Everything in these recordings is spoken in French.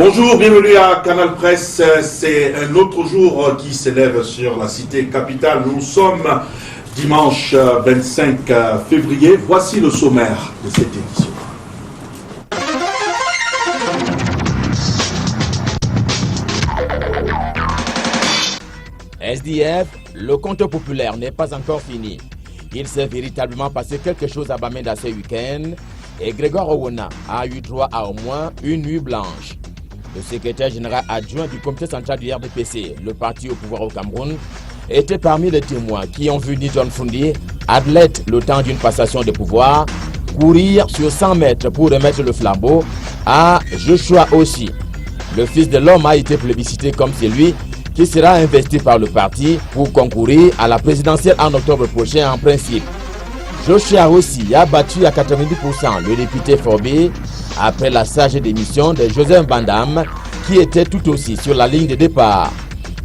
Bonjour, bienvenue à Canal Presse. C'est un autre jour qui s'élève sur la cité capitale. Nous sommes dimanche 25 février. Voici le sommaire de cette édition. SDF, le compte populaire n'est pas encore fini. Il s'est véritablement passé quelque chose à Bamenda ce week-end et Grégoire Owona a eu droit à au moins une nuit blanche. Le secrétaire général adjoint du comité central du RDPC, le parti au pouvoir au Cameroun, était parmi les témoins qui ont vu Nidjon Fundi, athlète le temps d'une passation de pouvoir, courir sur 100 mètres pour remettre le flambeau à Joshua aussi. Le fils de l'homme a été plébiscité comme celui qui sera investi par le parti pour concourir à la présidentielle en octobre prochain en principe. Joshua aussi a battu à 90% le député Forbé après la sage démission de Joseph Bandam qui était tout aussi sur la ligne de départ.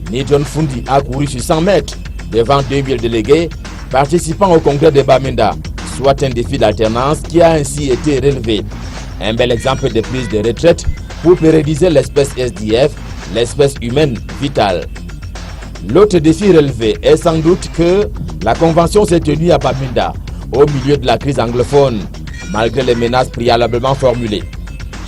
Nidjon Fundi a couru sur 100 mètres devant 2000 délégués participant au congrès de Bamenda, soit un défi d'alternance qui a ainsi été relevé. Un bel exemple de prise de retraite pour pérenniser l'espèce SDF, l'espèce humaine vitale. L'autre défi relevé est sans doute que la convention s'est tenue à Bamenda au milieu de la crise anglophone, malgré les menaces préalablement formulées.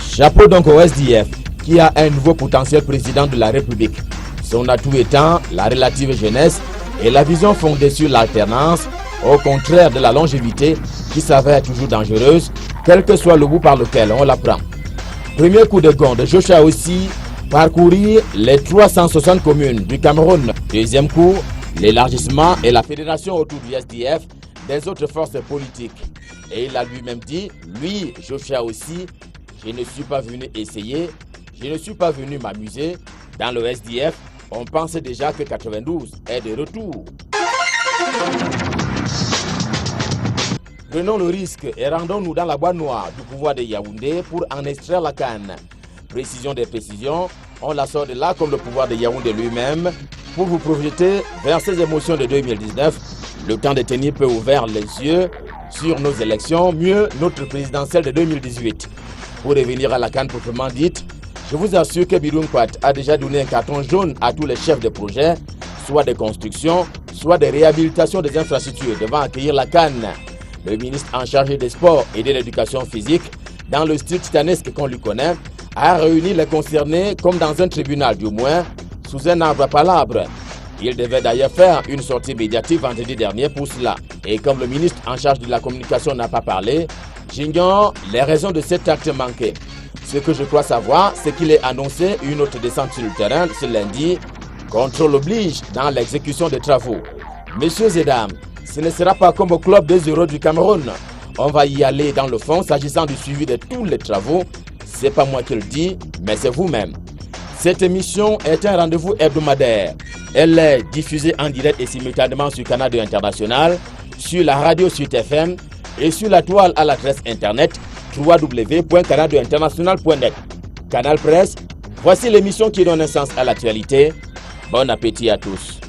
Chapeau donc au SDF, qui a un nouveau potentiel président de la République. Son atout étant la relative jeunesse et la vision fondée sur l'alternance, au contraire de la longévité qui s'avère toujours dangereuse, quel que soit le bout par lequel on la prend. Premier coup de gond de Joshua aussi, parcourir les 360 communes du Cameroun. Deuxième coup, l'élargissement et la fédération autour du SDF des autres forces politiques. Et il a lui-même dit, lui, Joshua aussi, je ne suis pas venu essayer, je ne suis pas venu m'amuser. Dans le SDF, on pensait déjà que 92 est de retour. Prenons le risque et rendons-nous dans la boîte noire du pouvoir de Yaoundé pour en extraire la canne. Précision des précisions, on la sort de là comme le pouvoir de Yaoundé lui-même pour vous projeter vers ces émotions de 2019, le temps de tenir peu ouvert les yeux sur nos élections, mieux notre présidentielle de 2018. Pour revenir à la canne proprement dite, je vous assure que Birun Kwat a déjà donné un carton jaune à tous les chefs de projet, soit de construction, soit de réhabilitation des infrastructures devant accueillir la canne. Le ministre en charge des sports et de l'éducation physique, dans le style titanesque qu'on lui connaît, a réuni les concernés comme dans un tribunal du moins, sous un arbre à palabres. Il devait d'ailleurs faire une sortie médiatique vendredi dernier pour cela. Et comme le ministre en charge de la communication n'a pas parlé, j'ignore les raisons de cet acte manqué. Ce que je crois savoir, c'est qu'il ait annoncé une autre descente sur le terrain ce lundi. Contrôle oblige dans l'exécution des travaux. Messieurs et dames, ce ne sera pas comme au club des euros du Cameroun. On va y aller dans le fond s'agissant du suivi de tous les travaux. C'est pas moi qui le dis, mais c'est vous-même. Cette émission est un rendez-vous hebdomadaire. Elle est diffusée en direct et simultanément sur Canal 2 International, sur la radio Sud FM et sur la toile à l'adresse internet www.canal2international.net. Canal Presse, voici l'émission qui donne naissance à l'actualité. Bon appétit à tous.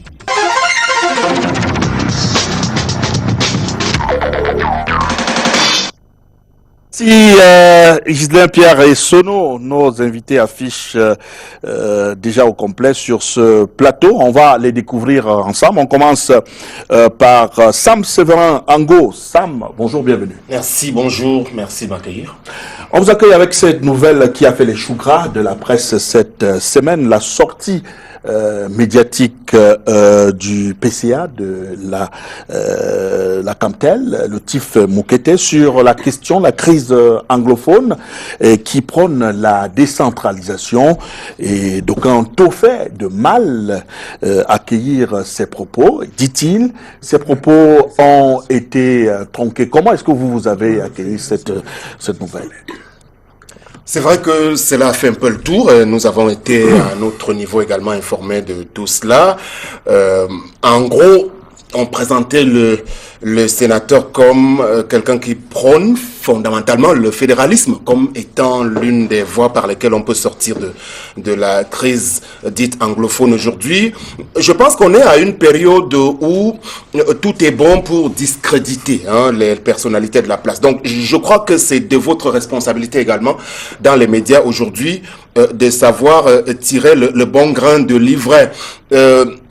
Si Ghislain Pierre et Sono, nos invités affichent déjà au complet sur ce plateau. On va les découvrir ensemble. On commence par Sam Séverin Ango. Sam, bonjour, bienvenue. Merci, bonjour, merci de m'accueillir. On vous accueille avec cette nouvelle qui a fait les choux gras de la presse cette semaine, la sortie médiatique du PCA de la Camtel, le TIF Moukete, sur la question, la crise anglophone qui prône la décentralisation, et d'aucuns ont tout fait de mal accueillir ces propos. Dit-il, ces propos ont été tronqués. Comment est-ce que vous avez accueilli cette nouvelle? C'est vrai que cela a fait un peu le tour. Nous avons été à notre niveau également informés de tout cela. En gros, on présentait le sénateur comme quelqu'un qui prône fondamentalement le fédéralisme comme étant l'une des voies par lesquelles on peut sortir de la crise dite anglophone aujourd'hui. Je pense qu'on est à une période où tout est bon pour discréditer les personnalités de la place. Donc je crois que c'est de votre responsabilité également dans les médias aujourd'hui de savoir tirer le bon grain de livret.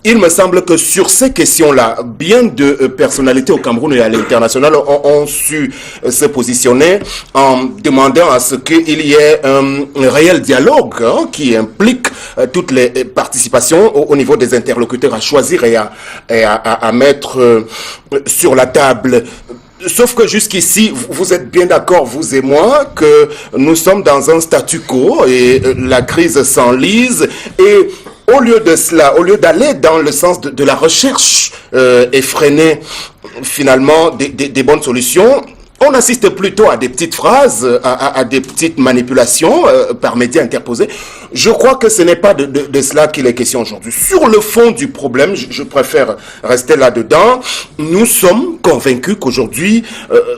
Il me semble que sur ces questions-là, bien de personnalités au Cameroun et à l'international ont su se positionner en demandant à ce qu'il y ait un réel dialogue qui implique toutes les participations au niveau des interlocuteurs à choisir et à mettre sur la table. Sauf que jusqu'ici, vous êtes bien d'accord, vous et moi, que nous sommes dans un statu quo et la crise s'enlise et au lieu de cela, au lieu d'aller dans le sens de la recherche effrénée finalement des bonnes solutions, on assiste plutôt à des petites phrases, à des petites manipulations par médias interposés. Je crois que ce n'est pas de cela qu'il est question aujourd'hui. Sur le fond du problème, je préfère rester là-dedans. Nous sommes convaincus qu'aujourd'hui,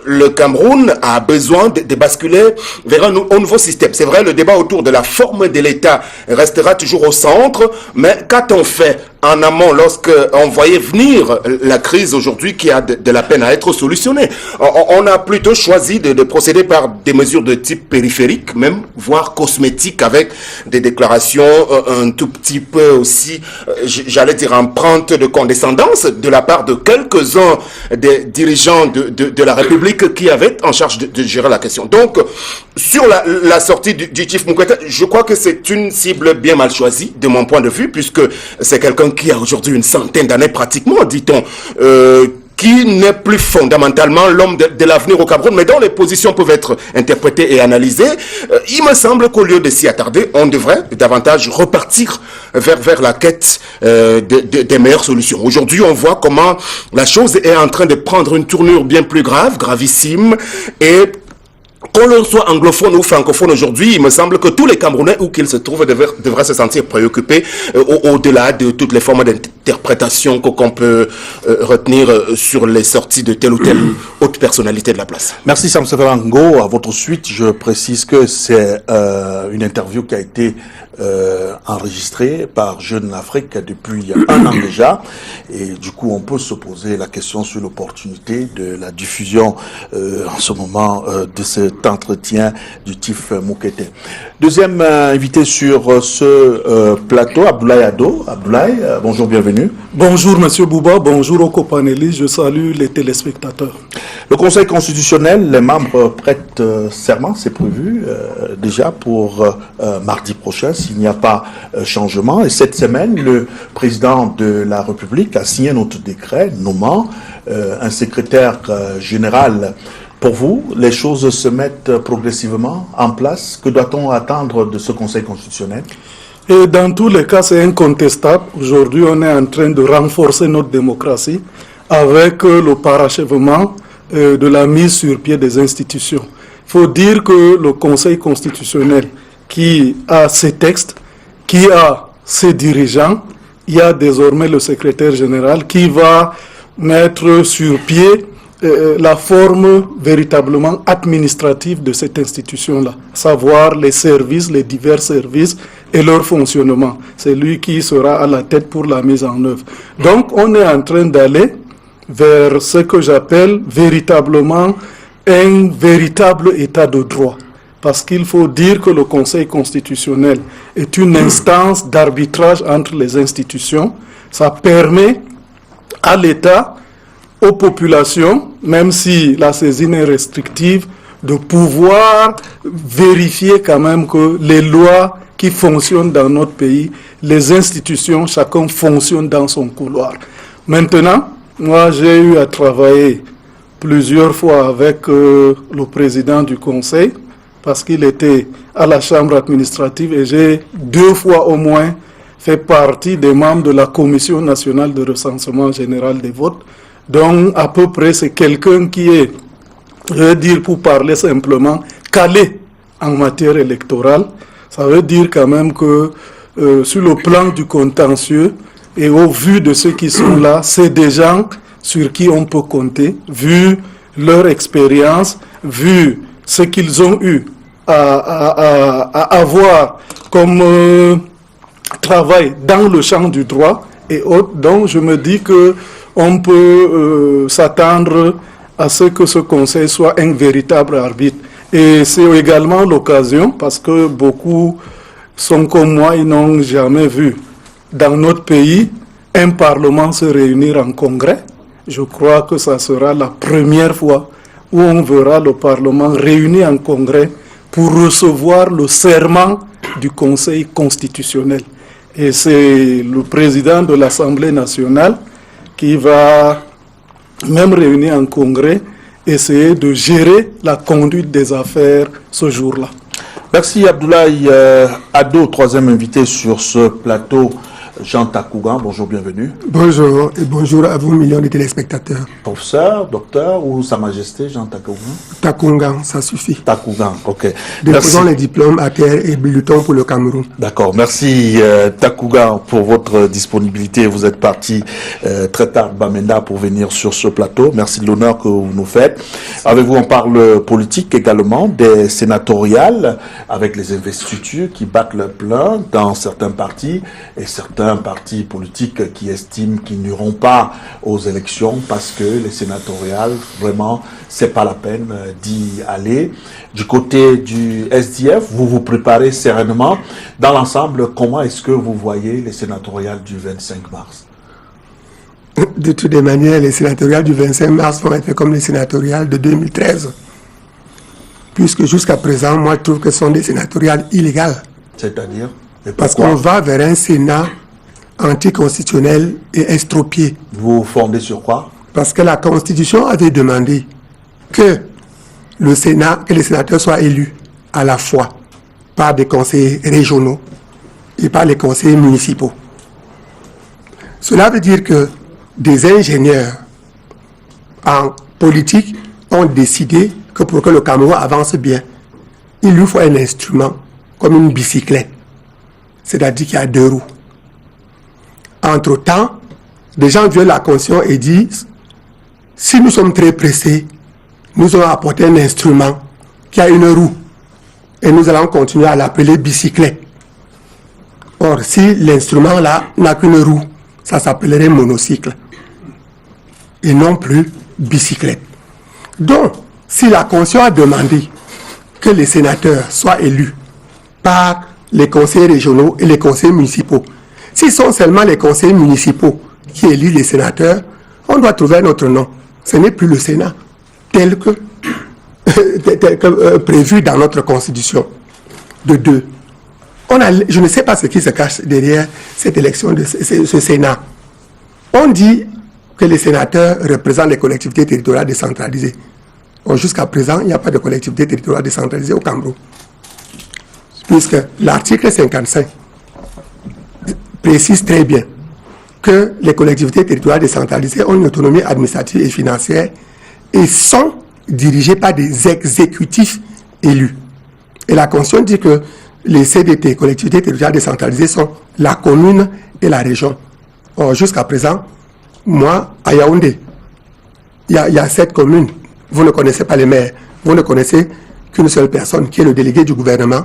le Cameroun a besoin de basculer vers un nouveau système. C'est vrai, le débat autour de la forme de l'État restera toujours au centre, mais qu'a-t-on fait en amont lorsqu'on voyait venir la crise aujourd'hui qui a de la peine à être solutionnée? On a plutôt choisi de procéder par des mesures de type périphérique, même voire cosmétique, avec des déclarations un tout petit peu aussi, j'allais dire, empreintes de condescendance de la part de quelques-uns des dirigeants de la République qui avaient en charge de gérer la question. Donc, sur la sortie du Chief Moukwete, je crois que c'est une cible bien mal choisie, de mon point de vue, puisque c'est quelqu'un qui a aujourd'hui une centaine d'années pratiquement, dit-on, qui n'est plus fondamentalement l'homme de l'avenir au Cameroun, mais dont les positions peuvent être interprétées et analysées. Il me semble qu'au lieu de s'y attarder, on devrait davantage repartir vers la quête des meilleures solutions. Aujourd'hui, on voit comment la chose est en train de prendre une tournure bien plus grave, gravissime, et qu'on l'on soit anglophone ou francophone aujourd'hui, il me semble que tous les Camerounais, où qu'ils se trouvent, devraient se sentir préoccupés au-delà de toutes les formes d'interprétation qu'on peut retenir sur les sorties de telle ou telle haute personnalité de la place. Merci Sam Seferango. À votre suite, je précise que c'est une interview qui a été enregistrée par Jeune Afrique depuis un an déjà, et du coup on peut se poser la question sur l'opportunité de la diffusion en ce moment de cet entretien du Chief Moukwete. Deuxième invité sur ce plateau, Abdoulaye Ado. Abdoulaye, bonjour, bienvenue. Bonjour Monsieur Bouba, bonjour aux copanélistes, je salue les téléspectateurs. Le Conseil constitutionnel, les membres prêtent serment, c'est prévu déjà pour mardi prochain s'il n'y a pas changement. Et cette semaine, le président de la République a signé notre décret nommant un secrétaire général. Pour vous, les choses se mettent progressivement en place. Que doit-on attendre de ce Conseil constitutionnel? Et dans tous les cas, c'est incontestable. Aujourd'hui, on est en train de renforcer notre démocratie avec le parachèvement de la mise sur pied des institutions. Il faut dire que le Conseil constitutionnel, qui a ses textes, qui a ses dirigeants, il y a désormais le secrétaire général qui va mettre sur pied la forme véritablement administrative de cette institution-là, savoir les services, les divers services et leur fonctionnement. C'est lui qui sera à la tête pour la mise en œuvre. Donc, on est en train d'aller vers ce que j'appelle véritablement un véritable état de droit. Parce qu'il faut dire que le Conseil constitutionnel est une instance d'arbitrage entre les institutions. Ça permet à l'État, aux populations, même si la saisine est restrictive, de pouvoir vérifier quand même que les lois qui fonctionnent dans notre pays, les institutions, chacun fonctionne dans son couloir. Maintenant, moi j'ai eu à travailler plusieurs fois avec le président du Conseil, parce qu'il était à la Chambre administrative, et j'ai 2 fois au moins fait partie des membres de la Commission nationale de recensement général des votes. Donc, à peu près, c'est quelqu'un qui est, je veux dire, pour parler simplement, calé en matière électorale. Ça veut dire quand même que sur le plan du contentieux et au vu de ceux qui sont là, c'est des gens sur qui on peut compter, vu leur expérience, vu ce qu'ils ont eu à avoir comme travail dans le champ du droit et autres. Donc je me dis qu'on peut s'attendre à ce que ce conseil soit un véritable arbitre. Et c'est également l'occasion, parce que beaucoup sont comme moi, ils n'ont jamais vu dans notre pays un parlement se réunir en congrès. Je crois que ça sera la première fois où on verra le parlement réuni en congrès pour recevoir le serment du Conseil constitutionnel. Et c'est le président de l'Assemblée nationale qui va, même réuni en congrès, essayer de gérer la conduite des affaires ce jour-là. Merci Abdoulaye Ado, troisième invité sur ce plateau. Jean Takougan, bonjour, bienvenue. Bonjour et bonjour à vous, millions de téléspectateurs. Professeur, docteur ou Sa Majesté Jean Takougan? Takougan, ça suffit. Takougan, ok. Déposons les diplômes à terre et luttons pour le Cameroun. D'accord, merci Takougan pour votre disponibilité. Vous êtes parti très tard Bamenda pour venir sur ce plateau. Merci de l'honneur que vous nous faites. Avec vous, on parle politique également, des sénatoriales, avec les investitures qui battent le plein dans certains partis et certains partis politiques qui estiment qu'ils n'iront pas aux élections parce que les sénatoriales, vraiment, c'est pas la peine d'y aller. Du côté du SDF, vous vous préparez sereinement. Dans l'ensemble, comment est-ce que vous voyez les sénatoriales du 25 mars? De toutes les manières, les sénatoriales du 25 mars vont être comme les sénatoriales de 2013. Puisque jusqu'à présent, moi, je trouve que ce sont des sénatoriales illégales. C'est-à-dire? Parce qu'on va vers un Sénat anticonstitutionnel et estropié. Vous fondez sur quoi? Parce que la Constitution avait demandé que le Sénat, que les sénateurs soient élus à la fois par des conseillers régionaux et par les conseillers municipaux. Cela veut dire que des ingénieurs en politique ont décidé que pour que le Cameroun avance bien, il lui faut un instrument comme une bicyclette, c'est-à-dire qu'il y a deux roues. Entre-temps, des gens violent la Constitution et disent, si nous sommes très pressés, nous allons apporter un instrument qui a une roue et nous allons continuer à l'appeler bicyclette. Or, si l'instrument-là n'a qu'une roue, ça s'appellerait monocycle et non plus bicyclette. Donc, si la Constitution a demandé que les sénateurs soient élus par les conseils régionaux et les conseils municipaux, si ce sont seulement les conseils municipaux qui élisent les sénateurs, on doit trouver un autre nom. Ce n'est plus le Sénat, tel que prévu dans notre Constitution. De deux. Je ne sais pas ce qui se cache derrière cette élection de ce Sénat. On dit que les sénateurs représentent les collectivités territoriales décentralisées. Jusqu'à présent, il n'y a pas de collectivité territoriale décentralisée au Cameroun. Puisque l'article 55 précise très bien que les collectivités territoriales décentralisées ont une autonomie administrative et financière et sont dirigées par des exécutifs élus. Et la Constitution dit que les CDT, collectivités territoriales décentralisées, sont la commune et la région. Or, jusqu'à présent, moi, à Yaoundé, il y a 7 communes. Vous ne connaissez pas les maires. Vous ne connaissez qu'une seule personne, qui est le délégué du gouvernement,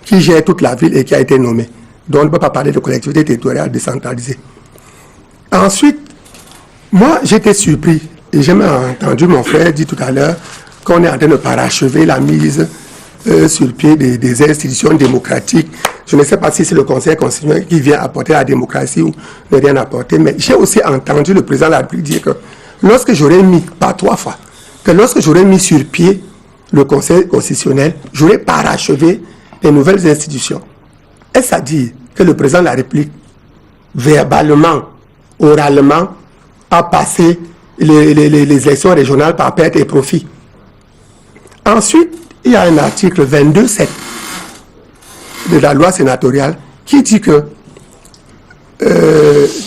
qui gère toute la ville et qui a été nommé. Donc, on ne peut pas parler de collectivité territoriale décentralisée. Ensuite, moi, j'étais surpris, et j'ai entendu mon frère dire tout à l'heure qu'on est en train de parachever la mise sur pied des institutions démocratiques. Je ne sais pas si c'est le Conseil constitutionnel qui vient apporter la démocratie ou ne rien apporter, mais j'ai aussi entendu le président de la République dire que lorsque j'aurais mis, pas 3 fois, que lorsque j'aurais mis sur pied le Conseil constitutionnel, j'aurais parachevé les nouvelles institutions. Est-ce à dire que le président de la République, verbalement, oralement, a passé les élections régionales par perte et profit? Ensuite, il y a un article 22.7 de la loi sénatoriale qui dit que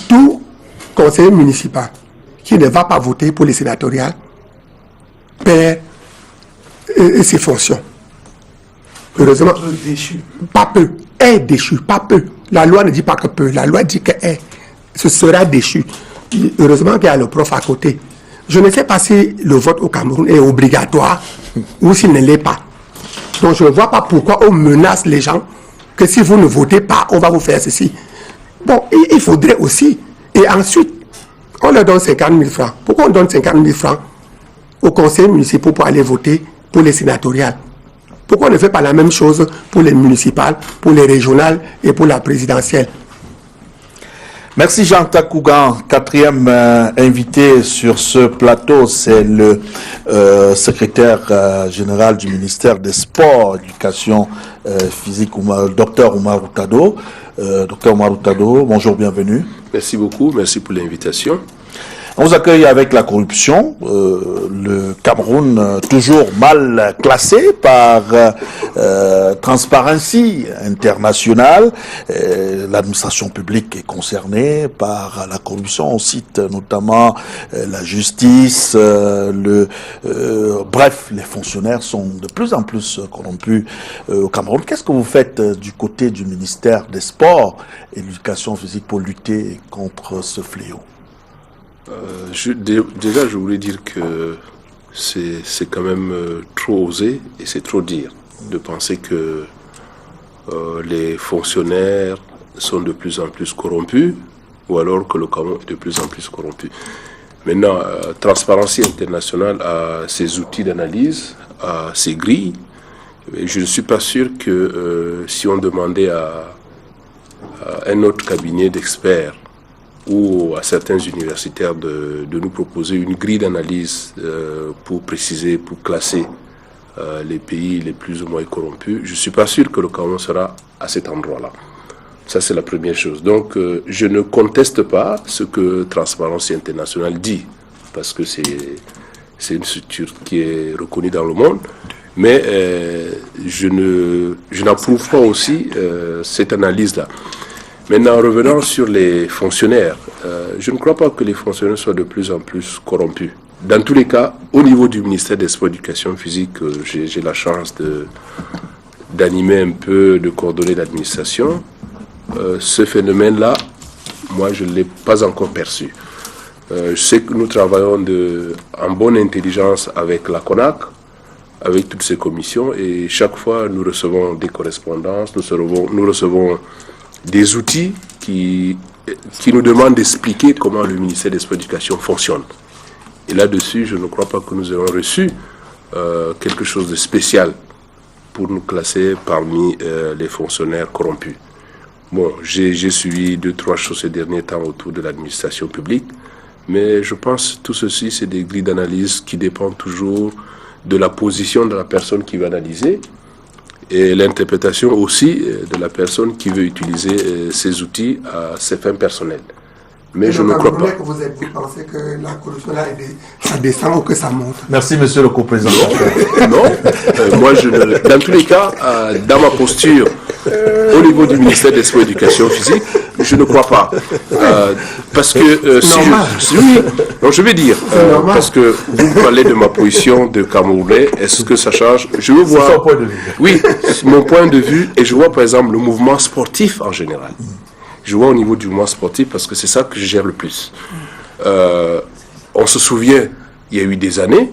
tout conseiller municipal qui ne va pas voter pour les sénatoriales perd ses fonctions. Heureusement, pas peu, est déchu, pas peu. La loi ne dit pas que peu, la loi dit que ce sera déchu. Heureusement qu'il y a le prof à côté Je ne sais pas si le vote au Cameroun est obligatoire ou s'il ne l'est pas. Donc je ne vois pas pourquoi on menace les gens que si vous ne votez pas, on va vous faire ceci. Bon, il faudrait aussi. Et ensuite, on leur donne 50 000 francs. Pourquoi on donne 50 000 francs aux conseils municipaux pour aller voter pour les sénatoriales? Pourquoi on ne fait pas la même chose pour les municipales, pour les régionales et pour la présidentielle? Merci Jean Takougan. Quatrième invité sur ce plateau, c'est le secrétaire général du ministère des Sports, Éducation physique, Dr Oumarou Tado. Dr Oumarou Tado, bonjour, bienvenue. Merci beaucoup, merci pour l'invitation. On vous accueille avec la corruption. Le Cameroun, toujours mal classé par Transparency International. L'administration publique est concernée par la corruption. On cite notamment la justice. Bref, les fonctionnaires sont de plus en plus corrompus au Cameroun. Qu'est-ce que vous faites du côté du ministère des Sports et de l'Éducation physique pour lutter contre ce fléau? Déjà, je voulais dire que c'est quand même trop osé et c'est trop dire de penser que les fonctionnaires sont de plus en plus corrompus ou alors que le Cameroun est de plus en plus corrompu. Maintenant, Transparency International a ses outils d'analyse, a ses grilles. Et je ne suis pas sûr que si on demandait à un autre cabinet d'experts ou à certains universitaires de nous proposer une grille d'analyse pour préciser, pour classer les pays les plus ou moins corrompus, je ne suis pas sûr que le Cameroun sera à cet endroit-là. Ça, c'est la première chose. Donc, je ne conteste pas ce que Transparency International dit, parce que c'est une structure qui est reconnue dans le monde, mais je n'approuve pas aussi cette analyse-là. Maintenant, revenant sur les fonctionnaires, je ne crois pas que les fonctionnaires soient de plus en plus corrompus. Dans tous les cas, au niveau du ministère des Sports et de l'Éducation physique, j'ai la chance d'animer un peu, de coordonner l'administration. Ce phénomène-là, moi, je ne l'ai pas encore perçu. Je sais que nous travaillons en bonne intelligence avec la CONAC, avec toutes ces commissions, et chaque fois, nous recevons des correspondances, nous recevons des outils qui nous demandent d'expliquer comment le ministère des Sports et de l'Éducation fonctionne. Et là-dessus, je ne crois pas que nous ayons reçu quelque chose de spécial pour nous classer parmi les fonctionnaires corrompus. Bon, j'ai suivi 2-3 choses ces derniers temps autour de l'administration publique, mais je pense que tout ceci, c'est des grilles d'analyse qui dépendent toujours de la position de la personne qui va analyser, et l'interprétation aussi de la personne qui veut utiliser ces outils à ses fins personnelles. Mais je ne crois pas. Que vous pensez que la corruption là, ça descend ou que ça monte? Merci, monsieur le co-président. Non, moi, dans tous les cas, dans ma posture, au niveau du ministère des Sports et de l'Éducation physique, je ne crois pas. Parce que je vais dire, parce que vous parlez de ma position de Camerounais, est-ce que ça change? Je veux voir. C'est son point de vue. Oui, c'est mon point de vue, et je vois par exemple le mouvement sportif en général. Je vois au niveau du mouvement sportif parce que c'est ça que je gère le plus. On se souvient, il y a eu des années,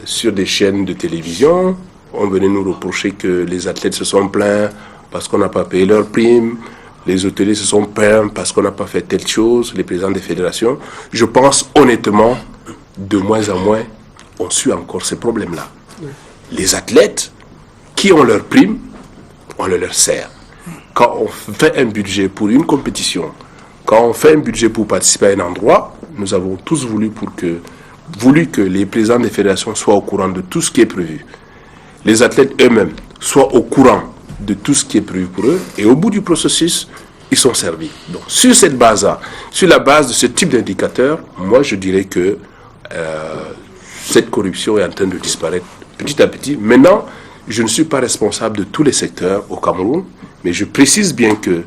sur des chaînes de télévision, on venait nous reprocher que les athlètes se sont plaints parce qu'on n'a pas payé leurs primes, les hôteliers se sont plaints parce qu'on n'a pas fait telle chose, les présidents des fédérations. Je pense honnêtement, de moins en moins, on suit encore ces problèmes-là. Les athlètes qui ont leurs primes, on le leur sert. Quand on fait un budget pour une compétition, quand on fait un budget pour participer à un endroit, nous avons tous voulu que les présidents des fédérations soient au courant de tout ce qui est prévu. Les athlètes eux-mêmes soient au courant de tout ce qui est prévu pour eux, et au bout du processus, ils sont servis. Donc, sur cette base-là, sur la base de ce type d'indicateur, moi je dirais que cette corruption est en train de disparaître petit à petit. Maintenant, je ne suis pas responsable de tous les secteurs au Cameroun, mais je précise bien que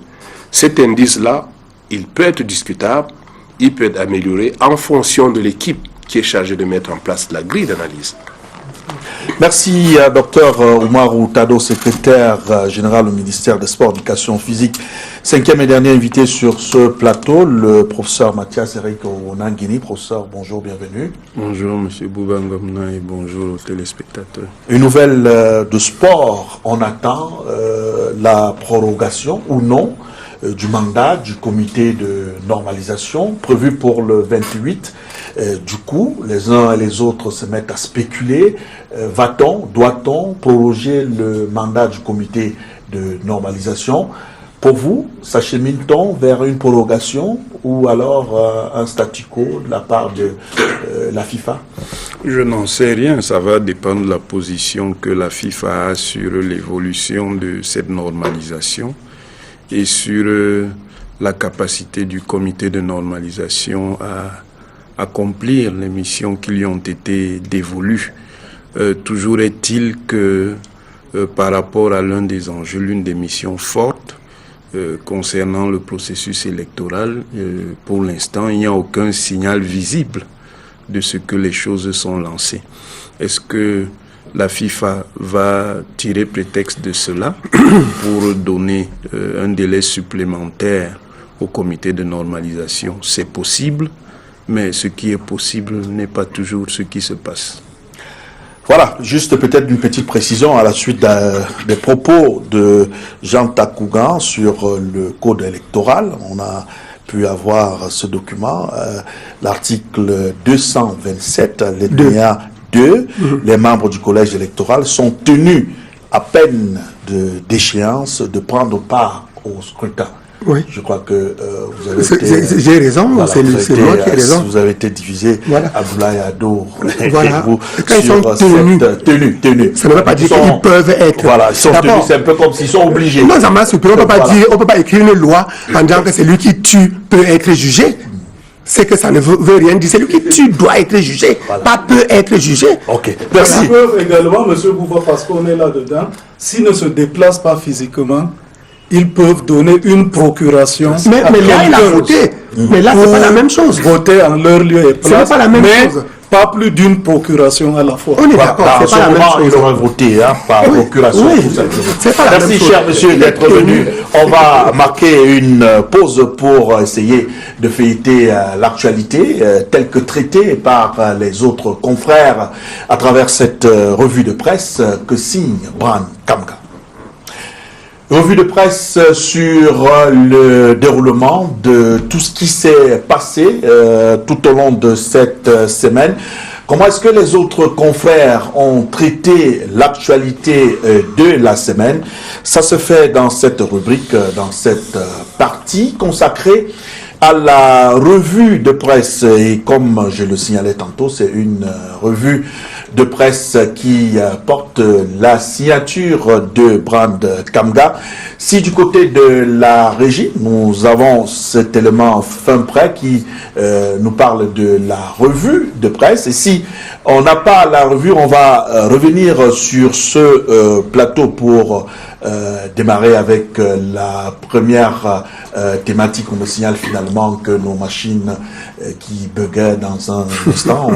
cet indice-là, il peut être discutable, il peut être amélioré en fonction de l'équipe qui est chargée de mettre en place la grille d'analyse. Merci Dr Oumarou Tado, secrétaire général au ministère des Sports, Éducation physique. 5e et dernier invité sur ce plateau, le professeur Mathias Eric Onangini. Professeur, bonjour, bienvenue. Bonjour M. Boubangamna et bonjour aux téléspectateurs. Une nouvelle de sport, on attend la prorogation ou non du mandat du comité de normalisation prévu pour le 28. Du coup, les uns et les autres se mettent à spéculer. Va-t-on, doit-on proroger le mandat du comité de normalisation? Pour vous, s'achemine-t-on vers une prorogation ou alors un statu quo de la part de la FIFA? Je n'en sais rien, ça va dépendre de la position que la FIFA a sur l'évolution de cette normalisation et sur la capacité du comité de normalisation à accomplir les missions qui lui ont été dévolues. Toujours est-il que par rapport à l'un des enjeux, l'une des missions fortes concernant le processus électoral, pour l'instant, il n'y a aucun signal visible de ce que les choses sont lancées. Est-ce que la FIFA va tirer prétexte de cela pour donner un délai supplémentaire au comité de normalisation? C'est possible, mais ce qui est possible n'est pas toujours ce qui se passe. Voilà, juste peut-être une petite précision à la suite des propos de Jean Takougan sur le code électoral. On a pu avoir ce document, l'article 227, l'alinéa 2. Les membres du collège électoral sont tenus à peine d'échéance de prendre part au scrutin. Oui. Je crois que vous avez été... J'ai raison, voilà, c'est moi qui ai raison. Vous avez été divisé, voilà. Abdoulaye Ado, voilà. et vous, quand ils sont tenus, ça ne veut pas dire qu'ils peuvent être. Voilà, ils sont tenus, c'est un peu comme s'ils sont obligés. Non, ça m'a surpris, on ne peut pas écrire une loi en disant que celui qui tue peut être jugé. C'est que ça ne veut rien dire. Celui qui tue doit être jugé, voilà. Pas peut être jugé. Ok, merci. Ils peuvent également, M. Bouba, parce qu'on est là-dedans, s'ils ne se déplacent pas physiquement, ils peuvent donner une procuration. Mais là, il a voté. Mais là, c'est pas la même chose. Voter en leur lieu et place. C'est pas la même chose. Pas plus d'une procuration à la fois. On est d'accord, c'est pas la même chose. Il aurait voté par procuration. Oui, tout simplement. C'est pas la même chose. Merci, cher monsieur, d'être venu. On va marquer une pause pour essayer de feuilleter l'actualité telle que traitée par les autres confrères à travers cette revue de presse que signe Bran Kamga. Revue de presse sur le déroulement de tout ce qui s'est passé tout au long de cette semaine. Comment est-ce que les autres confrères ont traité l'actualité de la semaine? Ça se fait dans cette rubrique, dans cette partie consacrée à la revue de presse. Et comme je le signalais tantôt, c'est une revue de presse qui porte la signature de Bran Kamga. Si du côté de la régie, nous avons cet élément fin prêt qui nous parle de la revue de presse. Et si on n'a pas la revue, on va revenir sur ce plateau pour démarrer avec la première thématique. On me signale finalement que nos machines qui buguaient dans un instant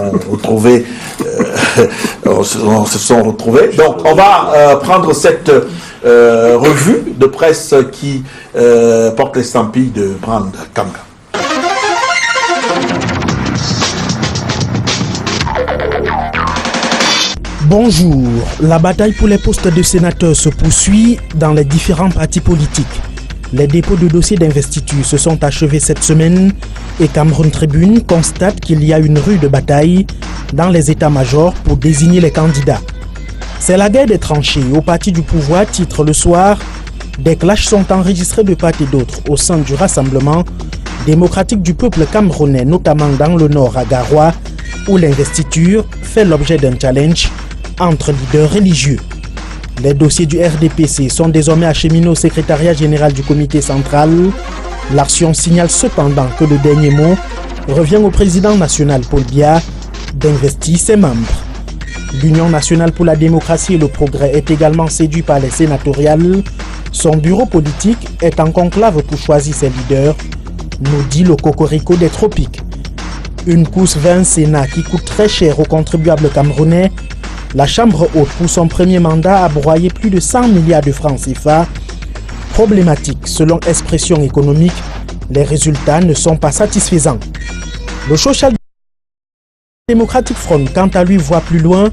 se sont retrouvées. Donc on va prendre cette revue de presse qui porte l'estampille de Bran Kamga. Bonjour. La bataille pour les postes de sénateurs se poursuit dans les différents partis politiques. Les dépôts de dossiers d'investiture se sont achevés cette semaine et Cameroun Tribune constate qu'il y a une rude bataille dans les états-majors pour désigner les candidats. C'est la guerre des tranchées au parti du pouvoir, titre Le Soir. Des clashs sont enregistrés de part et d'autre au sein du Rassemblement démocratique du peuple camerounais, notamment dans le nord à Garoua, où l'investiture fait l'objet d'un challenge entre leaders religieux. Les dossiers du RDPC sont désormais acheminés au secrétariat général du comité central. L'action signale cependant que le dernier mot revient au président national Paul Biya d'investir ses membres. L'Union nationale pour la démocratie et le progrès est également séduit par les sénatoriales. Son bureau politique est en conclave pour choisir ses leaders, nous dit le cocorico des tropiques. Une course vers un Sénat qui coûte très cher aux contribuables camerounais La Chambre haute, pour son premier mandat, a broyé plus de 100 milliards de francs CFA. Problématique, selon Expression économique, les résultats ne sont pas satisfaisants. Le Social Democratic Front, quant à lui, voit plus loin.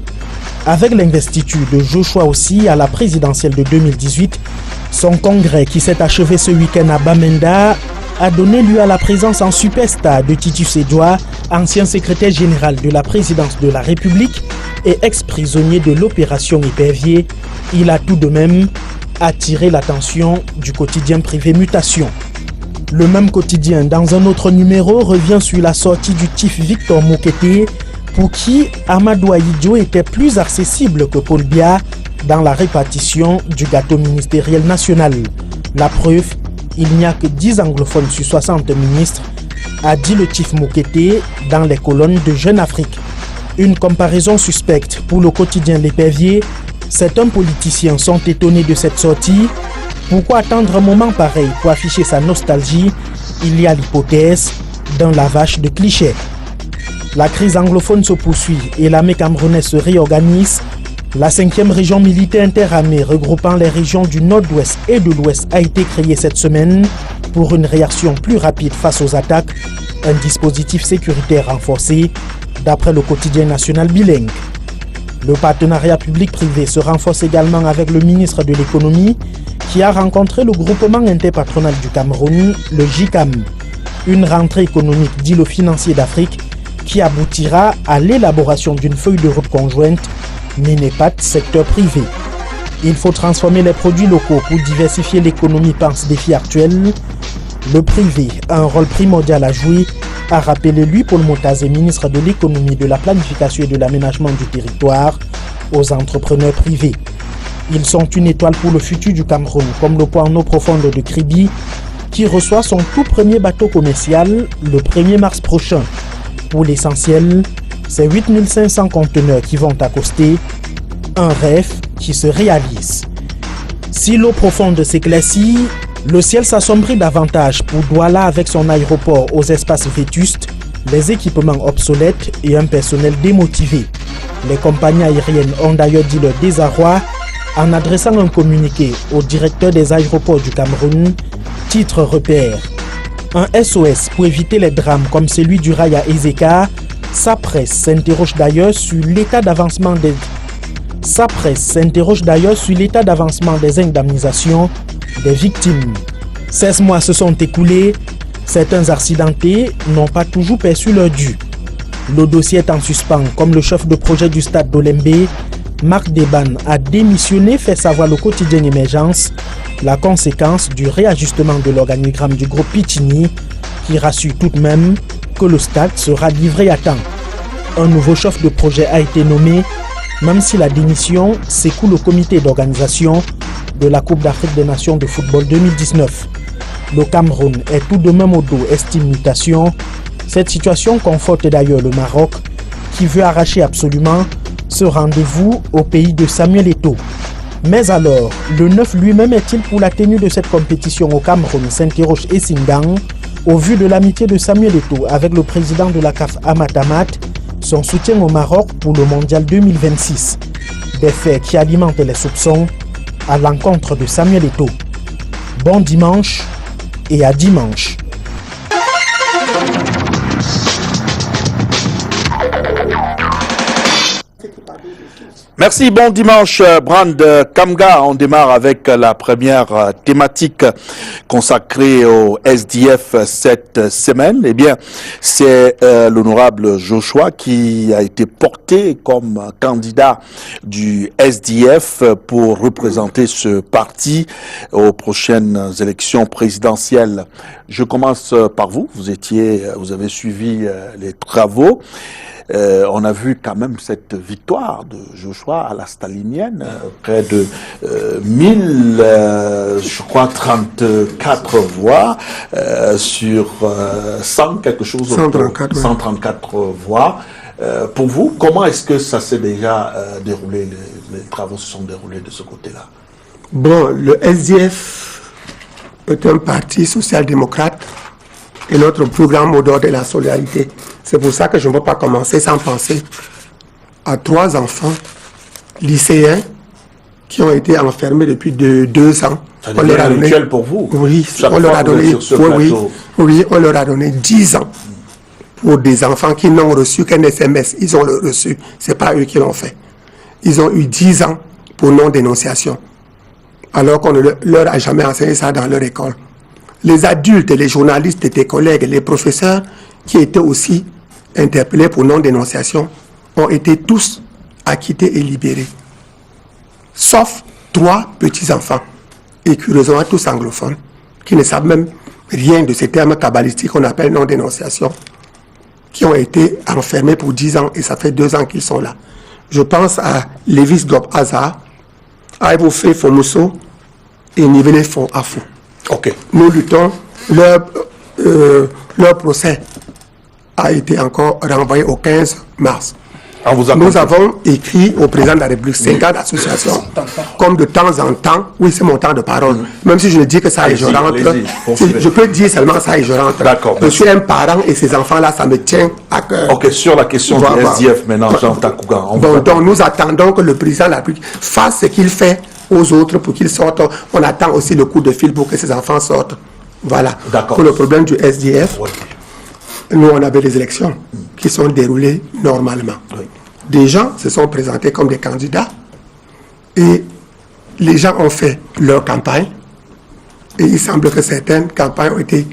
Avec l'investiture de Joshua aussi à la présidentielle de 2018, son congrès qui s'est achevé ce week-end à Bamenda a donné lieu à la présence en superstar de Titus Edouard, ancien secrétaire général de la présidence de la République et ex-prisonnier de l'opération Épervier. Il a tout de même attiré l'attention du quotidien privé Mutation. Le même quotidien, dans un autre numéro, revient sur la sortie du TIF Victor Mokete, pour qui Amadou Ahidjo était plus accessible que Paul Biya dans la répartition du gâteau ministériel national. La preuve, il n'y a que 10 anglophones sur 60 ministres, a dit le TIF Mokete dans les colonnes de Jeune Afrique. Une comparaison suspecte pour le quotidien L'Épervier. Certains politiciens sont étonnés de cette sortie. Pourquoi attendre un moment pareil pour afficher sa nostalgie? Il y a l'hypothèse d'un lavage de clichés. La crise anglophone se poursuit et l'armée camerounaise se réorganise. La 5e région militaire interarmée regroupant les régions du nord-ouest et de l'ouest a été créée cette semaine pour une réaction plus rapide face aux attaques. Un dispositif sécuritaire renforcé, d'après le quotidien national bilingue. Le partenariat public-privé se renforce également avec le ministre de l'économie qui a rencontré le groupement interpatronal du Cameroun, le JICAM. Une rentrée économique, dit le financier d'Afrique, qui aboutira à l'élaboration d'une feuille de route conjointe, Minepat secteur privé. Il faut transformer les produits locaux pour diversifier l'économie, pense défi actuel. Le privé a un rôle primordial à jouer, a rappelé lui Paul Motazé, ministre de l'économie, de la planification et de l'aménagement du territoire, aux entrepreneurs privés. Ils sont une étoile pour le futur du Cameroun, comme le point en eau profonde de Kribi, qui reçoit son tout premier bateau commercial le 1er mars prochain. Pour l'essentiel, c'est 8500 conteneurs qui vont accoster, un rêve qui se réalise. Si l'eau profonde s'éclaircit, le ciel s'assombrit davantage pour Douala avec son aéroport aux espaces vétustes, les équipements obsolètes et un personnel démotivé. Les compagnies aériennes ont d'ailleurs dit leur désarroi en adressant un communiqué au directeur des aéroports du Cameroun, titre repère. Un SOS pour éviter les drames comme celui du rail à Ezeka. Sa presse s'interroge d'ailleurs sur l'état d'avancement des indemnisations des victimes. 16 mois se sont écoulés. Certains accidentés n'ont pas toujours perçu leur dû. Le dossier est en suspens, comme le chef de projet du stade d'Olembe, Marc Deban, a démissionné, fait savoir le quotidien Émergence, la conséquence du réajustement de l'organigramme du groupe Pichini, qui rassure tout de même que le stade sera livré à temps. Un nouveau chef de projet a été nommé, même si la démission s'écoule au comité d'organisation de la Coupe d'Afrique des Nations de football 2019. Le Cameroun est tout de même au dos, estime Mutation. Cette situation conforte d'ailleurs le Maroc, qui veut arracher absolument ce rendez-vous au pays de Samuel Eto'o. Mais alors, le 9 lui-même est-il pour la tenue de cette compétition au Cameroun, s'interroge Essingang, au vu de l'amitié de Samuel Eto'o avec le président de la CAF Amat Amat, son soutien au Maroc pour le Mondial 2026. Des faits qui alimentent les soupçons à l'encontre de Samuel Eto'o. Bon dimanche et à dimanche. Merci, bon dimanche Brand Kamga. On démarre avec la première thématique consacrée au SDF cette semaine. Eh bien, c'est l'honorable Joshua qui a été porté comme candidat du SDF pour représenter ce parti aux prochaines élections présidentielles. Je commence par vous. Vous avez suivi les travaux. On a vu quand même cette victoire de Joshua à la stalinienne, près de 34 voix sur 100 quelque chose, 134 voix. Pour vous, comment est-ce que ça s'est déjà déroulé, les travaux se sont déroulés de ce côté-là? Bon, le SDF est un parti social-démocrate et notre programme au dehors de la solidarité. C'est pour ça que je ne veux pas commencer sans penser à 3 enfants lycéens qui ont été enfermés depuis 2 ans. Ça devient un rituel pour vous. Oui, Chaque on leur fois a que vous êtes donné, sur ce plateau. oui, on leur a donné 10 ans pour des enfants qui n'ont reçu qu'un SMS. Ils ont le reçu, c'est pas eux qui l'ont fait. Ils ont eu 10 ans pour non-dénonciation, alors qu'on ne leur a jamais enseigné ça dans leur école. Les adultes, les journalistes, tes collègues, les professeurs qui étaient aussi interpellés pour non-dénonciation ont été tous acquittés et libérés. Sauf 3 petits-enfants, et curieusement tous anglophones, qui ne savent même rien de ces termes kabbalistiques qu'on appelle non-dénonciation, qui ont été enfermés pour 10 ans, et ça fait 2 ans qu'ils sont là. Je pense à Lévis Gop Azar, à Ebofé Fomuso et Nivele Fon Afou. Ok. Nous luttons, leur procès a été encore renvoyé au 15 mars. Nous avons écrit au président de la République 50 associations, comme de temps en temps, oui c'est mon temps de parole, même si je ne dis que ça et je rentre, je peux dire seulement ça et je rentre. Je suis un parent et ces enfants-là, ça me tient à cœur. Ok, sur la question du SDF maintenant, Jean Takougan. Donc nous attendons que le président de la République fasse ce qu'il fait aux autres pour qu'ils sortent. On attend aussi le coup de fil pour que ces enfants sortent. Voilà. Pour le problème du SDF, nous on avait les élections qui sont déroulées normalement. Des gens se sont présentés comme des candidats et les gens ont fait leur campagne et il semble que certaines campagnes ont été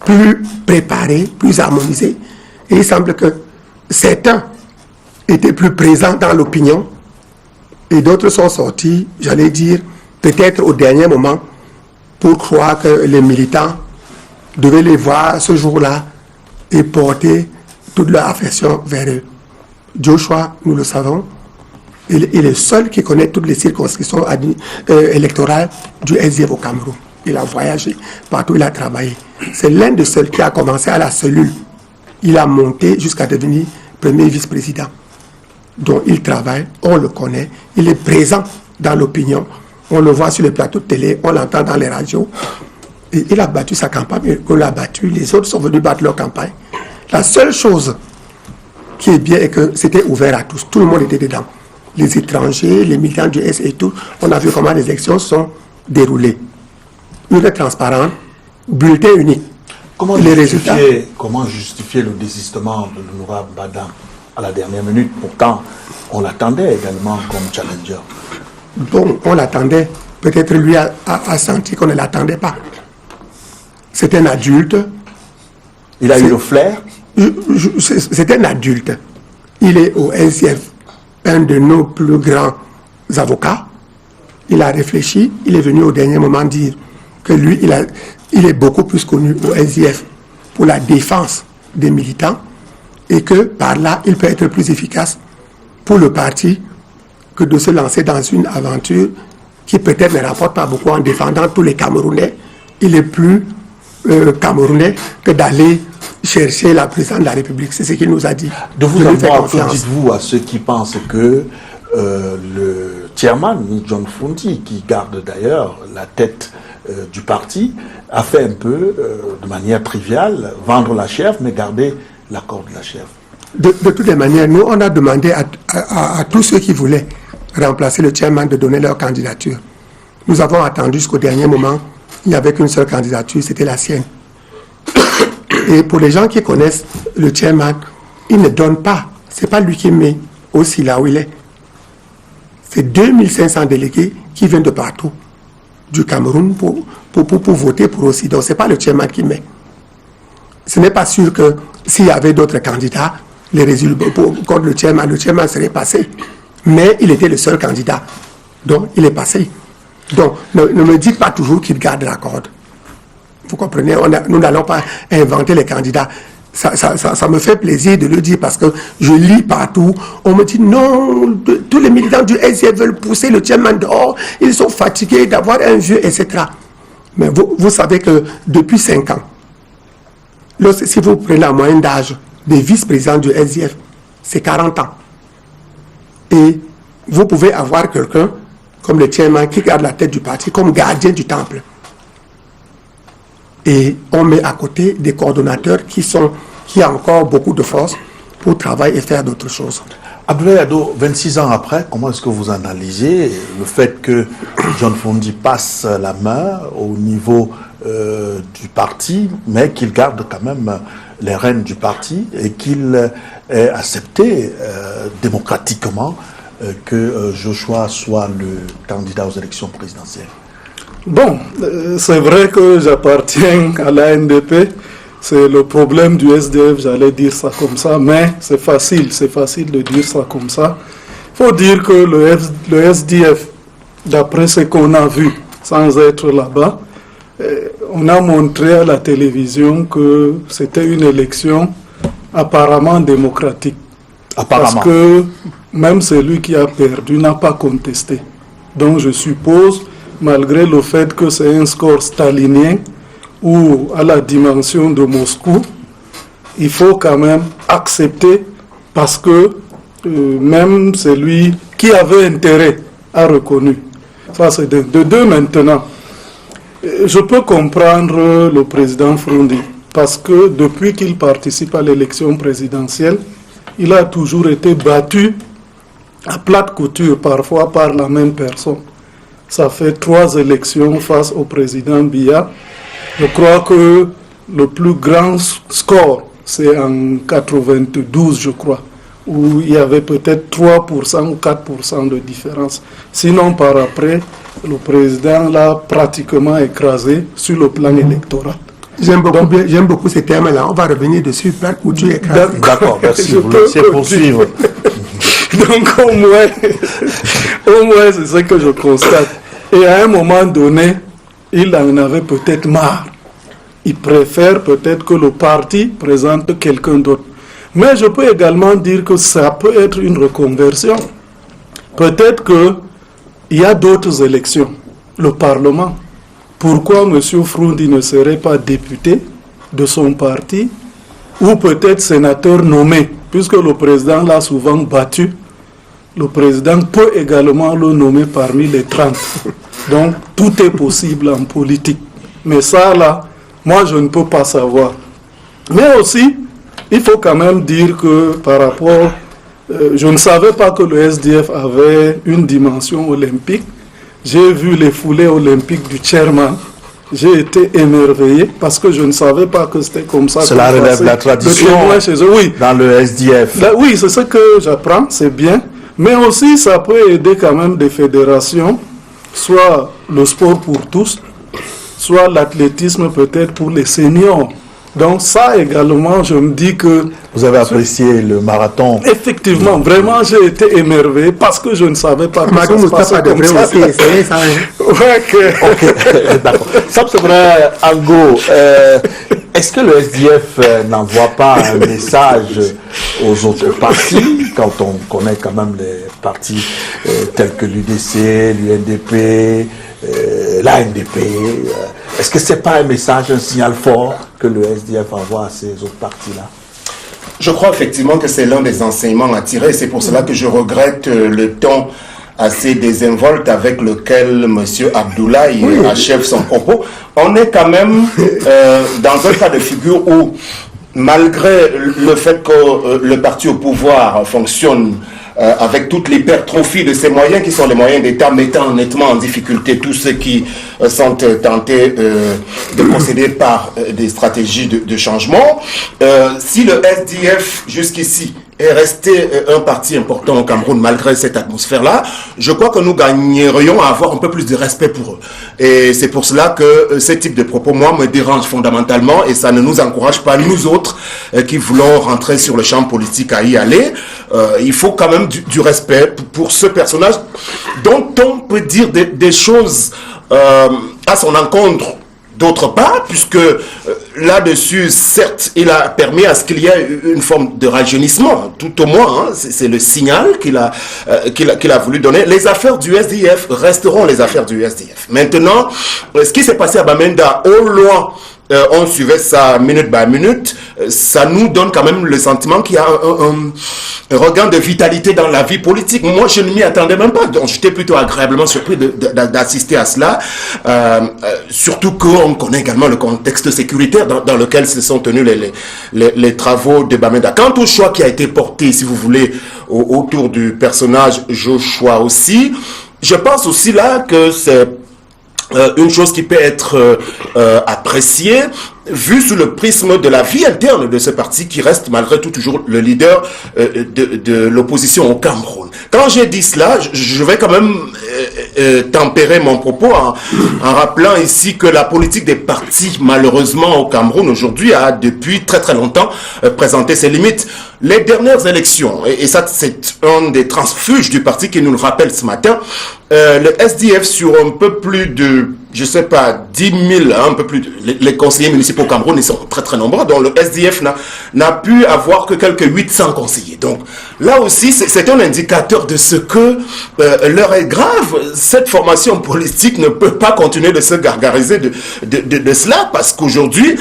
plus préparées, plus harmonisées et il semble que certains étaient plus présents dans l'opinion et d'autres sont sortis, j'allais dire, peut-être au dernier moment pour croire que les militants devaient les voir ce jour-là et porter toute leur affection vers eux. Joshua, nous le savons, il est le seul qui connaît toutes les circonscriptions électorales du SDF au Cameroun. Il a voyagé partout, il a travaillé. C'est l'un des seuls qui a commencé à la cellule. Il a monté jusqu'à devenir premier vice-président. Donc il travaille, on le connaît, il est présent dans l'opinion. On le voit sur les plateaux de télé, on l'entend dans les radios. Et il a battu sa campagne, on l'a battu, les autres sont venus battre leur campagne. La seule chose qui est bien est que c'était ouvert à tous, tout le monde était dedans. Les étrangers, les militants du S et tout, on a vu comment les élections sont déroulées. Une transparente, bulletin unique. Comment justifier le désistement de Noura Badam à la dernière minute? Pourtant, on l'attendait également comme challenger. Bon, on l'attendait. Peut-être lui a senti qu'on ne l'attendait pas. C'est un adulte. Il a eu le flair. C'est un adulte. Il est au SDF, un de nos plus grands avocats. Il a réfléchi. Il est venu au dernier moment dire que lui, il est beaucoup plus connu au SDF pour la défense des militants et que par là, il peut être plus efficace pour le parti que de se lancer dans une aventure qui peut-être ne rapporte pas beaucoup en défendant tous les Camerounais. Il est plus Camerounais que d'aller chercher la présidence de la République. C'est ce qu'il nous a dit. De vous avoir, que dites-vous à ceux qui pensent que le chairman, John Funti, qui garde d'ailleurs la tête du parti, a fait un peu, de manière triviale, vendre la chèvre, mais garder la corde de la chèvre? De toutes les manières, nous, on a demandé à tous ceux qui voulaient remplacer le chairman de donner leur candidature. Nous avons attendu jusqu'au dernier moment. Il n'y avait qu'une seule candidature, c'était la sienne. Et pour les gens qui connaissent le chairman, il ne donne pas. Ce n'est pas lui qui met aussi là où il est. C'est 2500 délégués qui viennent de partout, du Cameroun, pour voter pour aussi. Donc ce n'est pas le chairman qui met. Ce n'est pas sûr que s'il y avait d'autres candidats, les résultats contre le chairman serait passé. Mais il était le seul candidat. Donc il est passé. Donc ne me dites pas toujours qu'il garde la corde. Vous comprenez, nous n'allons pas inventer les candidats. Ça me fait plaisir de le dire parce que je lis partout. On me dit non, tous les militants du SDF veulent pousser le chairman dehors. Ils sont fatigués d'avoir un vieux, etc. Mais vous savez que depuis 5 ans, si vous prenez la moyenne d'âge des vice-présidents du SDF, c'est 40 ans. Et vous pouvez avoir quelqu'un comme le chairman qui garde la tête du parti, comme gardien du temple. Et on met à côté des coordonnateurs qui ont encore beaucoup de force pour travailler et faire d'autres choses. Abdoulaye Ado, 26 ans après, comment est-ce que vous analysez le fait que John Fondi passe la main au niveau du parti, mais qu'il garde quand même les rênes du parti et qu'il ait accepté démocratiquement que Joshua soit le candidat aux élections présidentielles? Bon, c'est vrai que j'appartiens à l'ANDP. C'est le problème du SDF, j'allais dire ça comme ça, mais c'est facile de dire ça comme ça. Il faut dire que le SDF, d'après ce qu'on a vu, sans être là-bas, on a montré à la télévision que c'était une élection apparemment démocratique. Apparemment. Parce que même celui qui a perdu n'a pas contesté. Donc je suppose, malgré le fait que c'est un score stalinien, ou à la dimension de Moscou, il faut quand même accepter parce que même celui qui avait intérêt a reconnu. Ça c'est de deux maintenant. Je peux comprendre le président Frondi parce que depuis qu'il participe à l'élection présidentielle, il a toujours été battu à plate couture, parfois par la même personne. Ça fait 3 élections face au président Biya. Je crois que le plus grand score, c'est en 92, je crois, où il y avait peut-être 3% ou 4% de différence. Sinon, par après, le président l'a pratiquement écrasé sur le plan électoral. J'aime beaucoup ces termes-là. On va revenir dessus, plate couture écrasé. D'accord, merci. Vous laissez poursuivre. Donc, au moins, c'est ce que je constate. Et à un moment donné, il en avait peut-être marre. Il préfère peut-être que le parti présente quelqu'un d'autre. Mais je peux également dire que ça peut être une reconversion. Peut-être qu'il y a d'autres élections. Le Parlement. Pourquoi M. Frondi ne serait pas député de son parti ou peut-être sénateur nommé, puisque le président l'a souvent battu. Le président peut également le nommer parmi les 30. Donc, tout est possible en politique. Mais ça, là, moi, je ne peux pas savoir. Mais aussi, il faut quand même dire que par rapport... je ne savais pas que le SDF avait une dimension olympique. J'ai vu les foulées olympiques du chairman. J'ai été émerveillé parce que je ne savais pas que c'était comme ça. Cela relève de la tradition chez eux. Oui. Dans le SDF. Là, oui, c'est ce que j'apprends, c'est bien. Mais aussi, ça peut aider quand même des fédérations, soit le sport pour tous, soit l'athlétisme peut-être pour les seniors. Donc ça également, je me dis que... Vous avez apprécié le marathon. Effectivement, vraiment, j'ai été émerveillé parce que je ne savais pas que ça se passait comme ça. Aussi, ça. Ouais, ok, d'accord. Ça, c'est vrai, Ango. Est-ce que le SDF n'envoie pas un message aux autres partis, quand on connaît quand même les partis tels que l'UDC, l'UNDP, l'ANDP, est-ce que ce n'est pas un message, un signal fort que le SDF envoie à ces autres partis-là? Je crois effectivement que c'est l'un des enseignements à tirer. C'est pour cela que je regrette le ton assez désinvolte avec lequel M. Abdoulaye achève son propos. On est quand même dans un cas de figure où, malgré le fait que le parti au pouvoir fonctionne avec toute l'hypertrophie de ses moyens, qui sont les moyens d'État, mettant nettement en difficulté tous ceux qui sont tentés de procéder par des stratégies de changement. Si le SDF, jusqu'ici, est resté un parti important au Cameroun malgré cette atmosphère-là, je crois que nous gagnerions à avoir un peu plus de respect pour eux. Et c'est pour cela que ce type de propos, moi, me dérange fondamentalement et ça ne nous encourage pas, nous autres, qui voulons rentrer sur le champ politique à y aller. Il faut quand même du respect pour ce personnage dont on peut dire des choses à son encontre. D'autre part, puisque là-dessus, certes, il a permis à ce qu'il y ait une forme de rajeunissement, tout au moins, hein, c'est le signal qu'il a voulu donner. Les affaires du SDF resteront les affaires du SDF. Maintenant, ce qui s'est passé à Bamenda, au loin on suivait ça minute by minute, ça nous donne quand même le sentiment qu'il y a un regain de vitalité dans la vie politique. Moi, je ne m'y attendais même pas, donc j'étais plutôt agréablement surpris d'assister à cela, surtout qu'on connaît également le contexte sécuritaire dans lequel se sont tenus les travaux de Bamenda. Quant au choix qui a été porté, si vous voulez, autour du personnage Joshua aussi, je pense aussi là que c'est une chose qui peut être appréciée, vu sous le prisme de la vie interne de ce parti qui reste malgré tout toujours le leader de l'opposition au Cameroun. Quand j'ai dit cela, je vais quand même tempérer mon propos en rappelant ici que la politique des partis, malheureusement au Cameroun aujourd'hui, a depuis très très longtemps présenté ses limites. Les dernières élections, et ça c'est un des transfuges du parti qui nous le rappelle ce matin, le SDF sur un peu plus de, je sais pas, 10 000, un peu plus, les conseillers municipaux au Cameroun, ils sont très très nombreux, donc le SDF n'a pu avoir que quelques 800 conseillers. Donc là aussi, c'est un indicateur de ce que l'heure est grave. Cette formation politique ne peut pas continuer de se gargariser de cela, parce qu'aujourd'hui,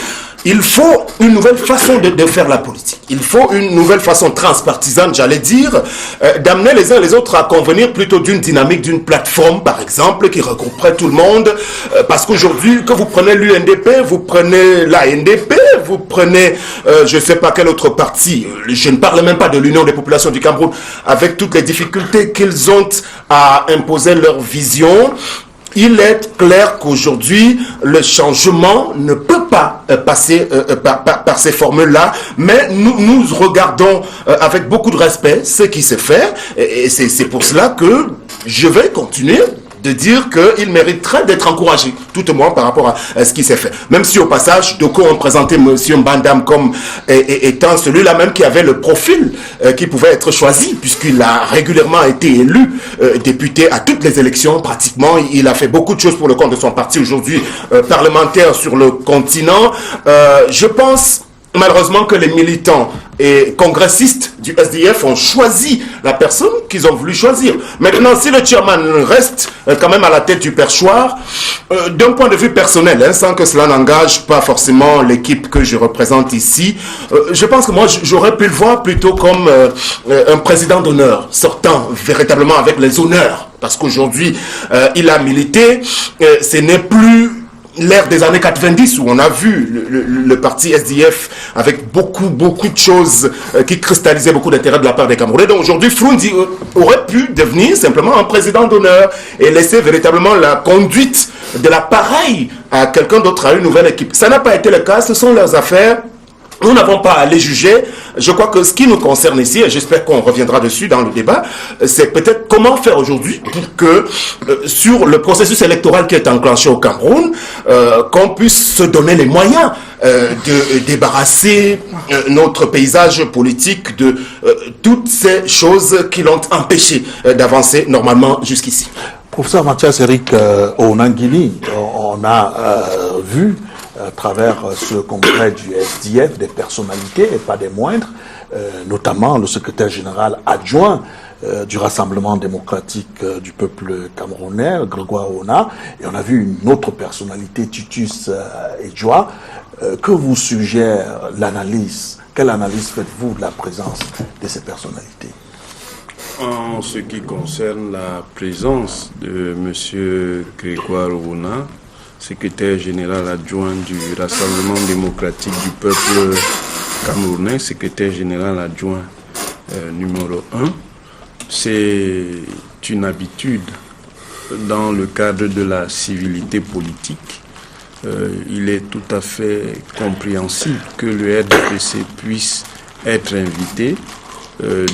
il faut une nouvelle façon de faire la politique. Il faut une nouvelle façon transpartisane, j'allais dire, d'amener les uns et les autres à convenir plutôt d'une dynamique, d'une plateforme, par exemple, qui regrouperait tout le monde. Parce qu'aujourd'hui, que vous prenez l'UNDP, vous prenez l'ANDP, vous prenez, je ne sais pas quel autre parti, je ne parle même pas de l'Union des populations du Cameroun, avec toutes les difficultés qu'ils ont à imposer leur vision. Il est clair qu'aujourd'hui, le changement ne peut pas passer par ces formules-là, mais nous regardons avec beaucoup de respect ce qui se fait, et c'est pour cela que je vais continuer de dire qu'il mériterait d'être encouragé, tout au moins par rapport à ce qui s'est fait. Même si au passage, Doko ont présenté M. Mbandam comme étant celui-là même qui avait le profil qui pouvait être choisi, puisqu'il a régulièrement été élu député à toutes les élections pratiquement. Il a fait beaucoup de choses pour le compte de son parti aujourd'hui, parlementaire sur le continent. Je pense malheureusement que les militants et congressistes du SDF ont choisi la personne qu'ils ont voulu choisir. Maintenant, si le chairman reste quand même à la tête du perchoir, d'un point de vue personnel, sans que cela n'engage pas forcément l'équipe que je représente ici, je pense que moi, j'aurais pu le voir plutôt comme un président d'honneur, sortant véritablement avec les honneurs. Parce qu'aujourd'hui, il a milité, ce n'est plus l'ère des années 90 où on a vu le parti SDF avec beaucoup de choses qui cristallisaient beaucoup d'intérêt de la part des Camerounais. Donc aujourd'hui, Frunzi aurait pu devenir simplement un président d'honneur et laisser véritablement la conduite de l'appareil à quelqu'un d'autre, à une nouvelle équipe. Ça n'a pas été le cas, ce sont leurs affaires. Nous n'avons pas à les juger. Je crois que ce qui nous concerne ici, et j'espère qu'on reviendra dessus dans le débat, c'est peut-être comment faire aujourd'hui pour que sur le processus électoral qui est enclenché au Cameroun, qu'on puisse se donner les moyens de débarrasser notre paysage politique de toutes ces choses qui l'ont empêché d'avancer normalement jusqu'ici. Professeur Mathias Eric Onangili, on a vu à travers ce congrès du SDF des personnalités, et pas des moindres, notamment le secrétaire général adjoint du Rassemblement démocratique du peuple camerounais, Grégoire Ona, et on a vu une autre personnalité, Titus Edjoa. Que vous suggère l'analyse? Quelle analyse faites-vous de la présence de ces personnalités? En ce qui concerne la présence de M. Grégoire Ona, secrétaire général adjoint du Rassemblement démocratique du peuple camerounais, secrétaire général adjoint numéro 1, c'est une habitude dans le cadre de la civilité politique. Il est tout à fait compréhensible que le RDPC puisse être invité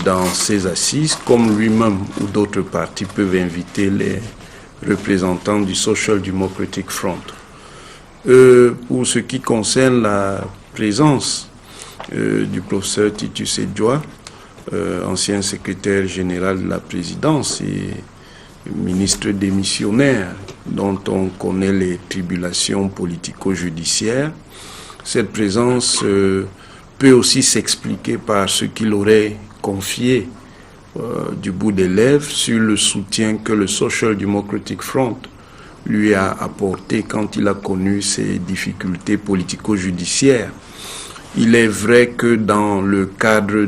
dans ces assises, comme lui-même ou d'autres partis peuvent inviter les représentants du Social Democratic Front. Pour ce qui concerne la présence du professeur Titus Edjoa, ancien secrétaire général de la présidence et ministre démissionnaire dont on connaît les tribulations politico-judiciaires, cette présence peut aussi s'expliquer par ce qu'il aurait confié du bout des lèvres sur le soutien que le Social Democratic Front lui a apporté quand il a connu ses difficultés politico-judiciaires. Il est vrai que dans le cadre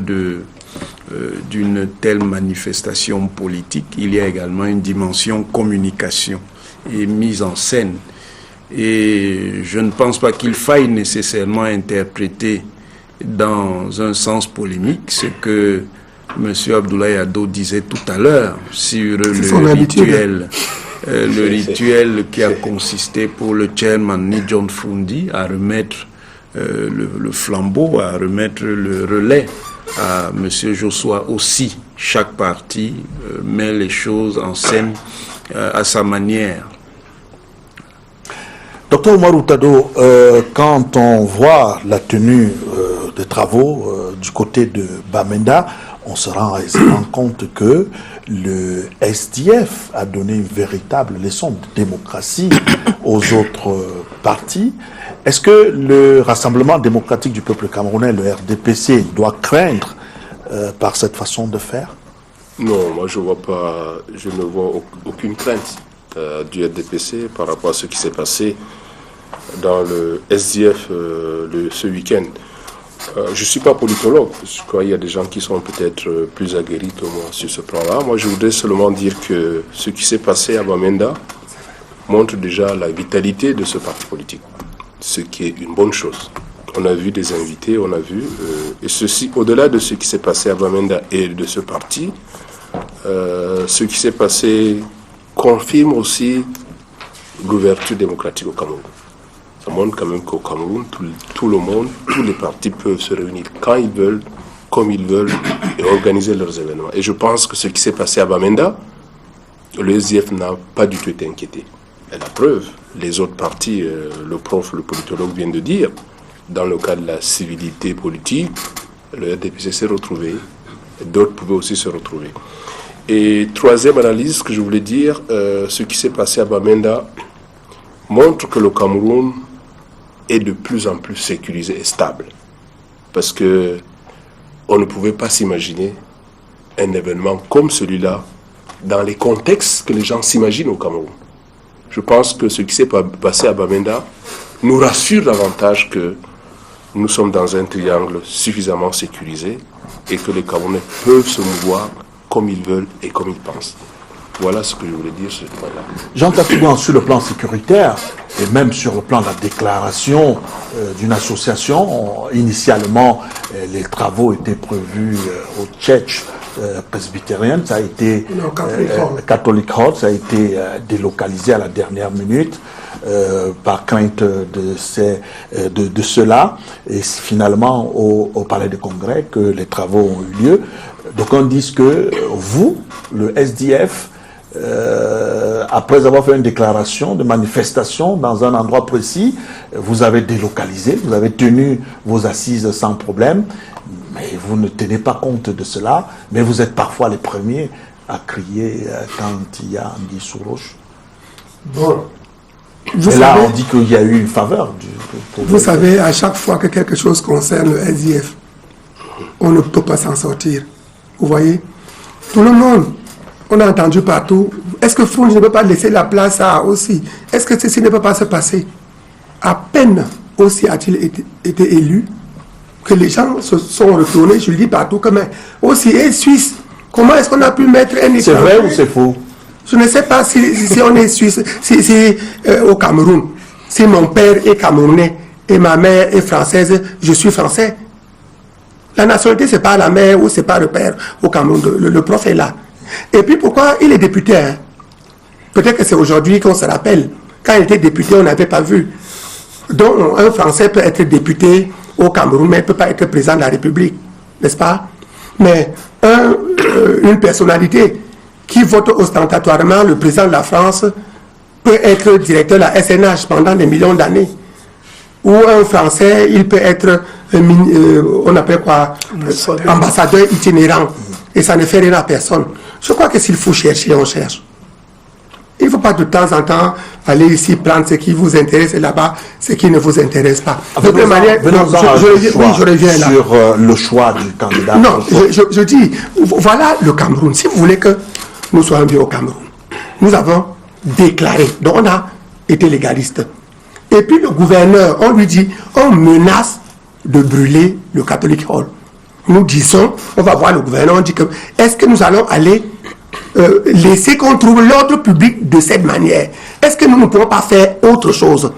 d'une telle manifestation politique, il y a également une dimension communication et mise en scène. Et je ne pense pas qu'il faille nécessairement interpréter dans un sens polémique ce que M. Abdoulaye Ado disait tout à l'heure sur le rituel qui a consisté pour le chairman Ni John Fundi à remettre le flambeau, à remettre le relais à M. Joshua aussi. Chaque parti met les choses en scène à sa manière. Docteur Oumarou Tado, quand on voit la tenue des travaux du côté de Bamenda, on se rend aisément compte que le SDF a donné une véritable leçon de démocratie aux autres partis. Est-ce que le Rassemblement démocratique du peuple camerounais, le RDPC, doit craindre par cette façon de faire? Non, moi je ne vois aucune crainte du RDPC par rapport à ce qui s'est passé dans le SDF ce week-end. Je ne suis pas politologue, je crois qu'il y a des gens qui sont peut-être plus aguerris que moi sur ce plan-là. Moi, je voudrais seulement dire que ce qui s'est passé à Bamenda montre déjà la vitalité de ce parti politique, ce qui est une bonne chose. On a vu des invités, on a vu, et ceci, au-delà de ce qui s'est passé à Bamenda et de ce parti, ce qui s'est passé confirme aussi l'ouverture démocratique au Cameroun. Ça montre quand même qu'au Cameroun, tout le monde, tous les partis peuvent se réunir quand ils veulent, comme ils veulent, et organiser leurs événements. Et je pense que ce qui s'est passé à Bamenda, le SDF n'a pas du tout été inquiété. Et la preuve, les autres partis, le politologue vient de dire, dans le cas de la civilité politique, le RDPC s'est retrouvé, et d'autres pouvaient aussi se retrouver. Et troisième analyse que je voulais dire, ce qui s'est passé à Bamenda montre que le Cameroun est de plus en plus sécurisé et stable. Parce que on ne pouvait pas s'imaginer un événement comme celui-là dans les contextes que les gens s'imaginent au Cameroun. Je pense que ce qui s'est passé à Bamenda nous rassure davantage que nous sommes dans un triangle suffisamment sécurisé et que les Camerounais peuvent se mouvoir comme ils veulent et comme ils pensent. Voilà ce que je voulais dire sur ce point-là. Jean Tafougan, sur le plan sécuritaire et même sur le plan de la déclaration d'une association, initialement les travaux étaient prévus au Church presbytérienne, ça a été Catholic Hall, ça a été délocalisé à la dernière minute par crainte de cela, et finalement au Palais des Congrès que les travaux ont eu lieu. Donc on dit que vous, le SDF, après avoir fait une déclaration de manifestation dans un endroit précis, vous avez délocalisé, vous avez tenu vos assises sans problème, mais vous ne tenez pas compte de cela, mais vous êtes parfois les premiers à crier quand il y a Anguille sous roche. Bon. Et là, on dit qu'il y a eu une faveur. Vous savez, à chaque fois que quelque chose concerne le SDF, on ne peut pas s'en sortir. Vous voyez, tout le monde, on a entendu partout. Est-ce que Founj ne peut pas laisser la place à aussi? Est-ce que ceci ne peut pas se passer? À peine aussi a-t-il été élu que les gens se sont retournés, je le dis partout, comme aussi est suisse. Comment est-ce qu'on a pu mettre un étranger? C'est vrai ou c'est faux? Je ne sais pas si on est suisse, si au Cameroun, si mon père est camerounais et ma mère est française, je suis français. La nationalité, c'est pas la mère ou c'est pas le père au Cameroun. Le prof est là. Et puis pourquoi il est député, hein? Peut-être que c'est aujourd'hui qu'on se rappelle. Quand il était député, on n'avait pas vu. Donc un Français peut être député au Cameroun, mais il ne peut pas être président de la République. N'est-ce pas? Mais une personnalité qui vote ostentatoirement le président de la France peut être directeur de la SNH pendant des millions d'années. Ou un Français, il peut être, on appelle quoi, ambassadeur itinérant. Et ça ne fait rien à personne. Je crois que s'il faut chercher, on cherche. Il ne faut pas de temps en temps aller ici prendre ce qui vous intéresse et là-bas ce qui ne vous intéresse pas. De toute manière, je reviens là. Sur le choix du candidat. Non, je dis, voilà le Cameroun. Si vous voulez que nous soyons bien au Cameroun, nous avons déclaré. Donc on a été légaliste. Et puis le gouverneur, on lui dit, on menace de brûler le Catholic Hall. Nous disons, on va voir le gouverneur, on dit que est-ce que nous allons aller laisser qu'on trouve l'ordre public de cette manière? Est-ce que nous ne pouvons pas faire autre chose?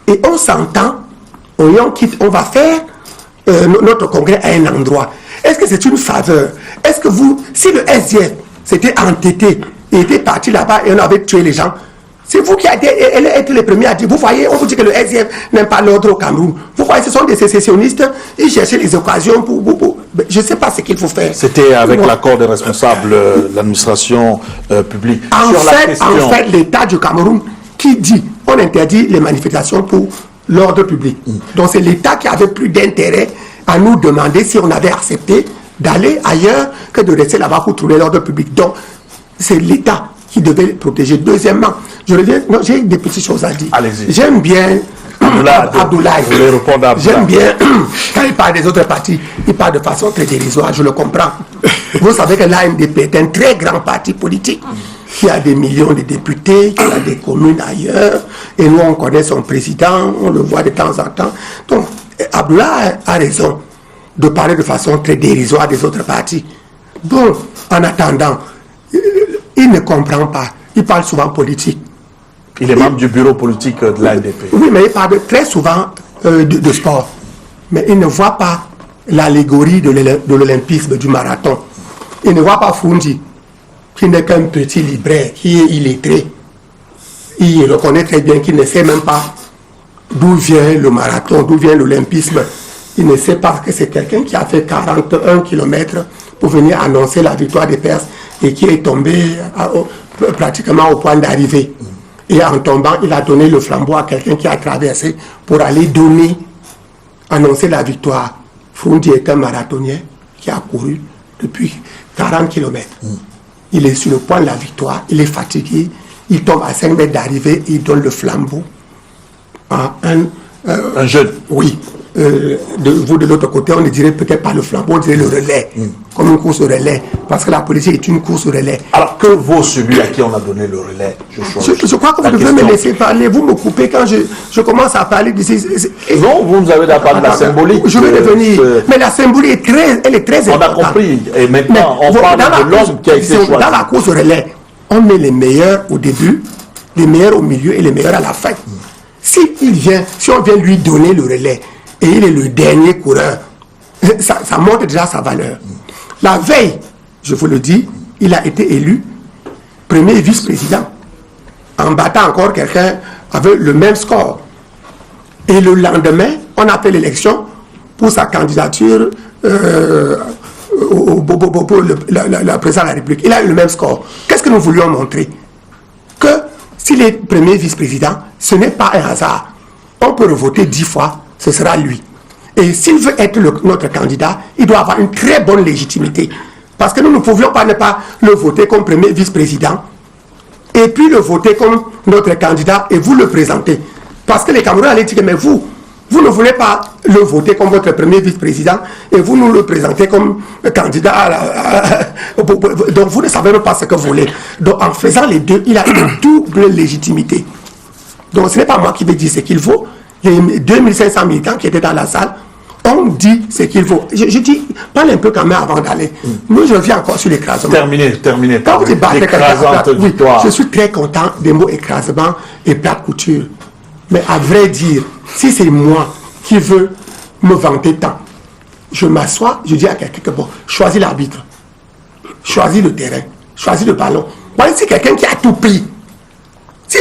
Et on s'entend, on va faire notre congrès à un endroit. Est-ce que c'est une faveur? Est-ce que vous, si le SDF s'était entêté et était parti là-bas et on avait tué les gens, c'est vous qui avez été les premiers à dire, vous voyez, on vous dit que le SDF n'aime pas l'ordre au Cameroun. Vous voyez, ce sont des sécessionnistes, ils cherchaient les occasions pour je ne sais pas ce qu'il faut faire. C'était avec l'accord des responsables de l'administration publique. En fait, l'État du Cameroun qui dit, on interdit les manifestations pour l'ordre public. Donc c'est l'État qui avait plus d'intérêt à nous demander si on avait accepté d'aller ailleurs que de rester là-bas pour trouver l'ordre public. Donc c'est l'État qui devait le protéger. Deuxièmement, je reviens, j'ai des petites choses à dire. Allez-y. J'aime bien Abdoulaye. J'aime bien quand il parle des autres partis, il parle de façon très dérisoire, je le comprends. Vous savez que l'ANDP est un très grand parti politique qui a des millions de députés, qui a des communes ailleurs, et nous on connaît son président, on le voit de temps en temps. Donc Abdoulaye a raison de parler de façon très dérisoire des autres partis. Bon, en attendant, il ne comprend pas. Il parle souvent politique. Il est membre du bureau politique de l'ANDP. Oui, mais il parle très souvent de sport. Mais il ne voit pas l'allégorie de l'olympisme, du marathon. Il ne voit pas Fundi, qui n'est qu'un petit libraire, qui est illettré. Il reconnaît très bien qu'il ne sait même pas d'où vient le marathon, d'où vient l'olympisme. Il ne sait pas que c'est quelqu'un qui a fait 41 km pour venir annoncer la victoire des Perses et qui est tombé pratiquement au point d'arrivée. Et en tombant, il a donné le flambeau à quelqu'un qui a traversé pour aller annoncer la victoire. Fundi est un marathonien qui a couru depuis 40 km. Il est sur le point de la victoire, il est fatigué, il tombe à 5 mètres d'arrivée, il donne le flambeau à un jeune. Oui. Vous de l'autre côté, on ne dirait peut-être pas le flambeau, on dirait le relais, comme une course au relais, parce que la politique est une course au relais. Alors que vaut celui à qui on a donné le relais? Je crois que vous devez me laisser parler, vous me coupez quand je commence à parler d'ici. Non, vous nous avez parlé de la symbolique. Je vais revenir, mais la symbolique elle est très importante. On a compris, et maintenant on parle de l'homme qui a été choisi. Dans la course au relais, on met les meilleurs au début, les meilleurs au milieu et les meilleurs à la fin. Si on vient lui donner le relais, et il est le dernier coureur, ça montre déjà sa valeur. La veille, je vous le dis, il a été élu premier vice-président en battant encore quelqu'un avec le même score. Et le lendemain, on a fait l'élection pour sa candidature pour la présidence de la République. Il a eu le même score. Qu'est-ce que nous voulions montrer? Que s'il est premier vice-président, ce n'est pas un hasard. On peut le voter 10 fois. Ce sera lui. Et s'il veut être notre candidat, il doit avoir une très bonne légitimité. Parce que nous ne pouvions pas ne pas le voter comme premier vice-président et puis le voter comme notre candidat et vous le présenter. Parce que les Camerounais allaient dire, mais vous ne voulez pas le voter comme votre premier vice-président et vous nous le présentez comme candidat. Donc vous ne savez même pas ce que vous voulez. Donc en faisant les deux, il a une double légitimité. Donc ce n'est pas moi qui vais dire ce qu'il faut. Les 2500 militants qui étaient dans la salle ont dit ce qu'il faut. Je dis, parle un peu quand même avant d'aller. Nous, je reviens encore sur l'écrasement. Terminé. Quand vous débattez oui, je suis très content des mots écrasement et plate couture. Mais à vrai dire, si c'est moi qui veux me vanter tant, je m'assois, je dis à quelqu'un que bon, choisis l'arbitre, choisis le terrain, choisis le ballon. Voilà, c'est quelqu'un qui a tout pris. Si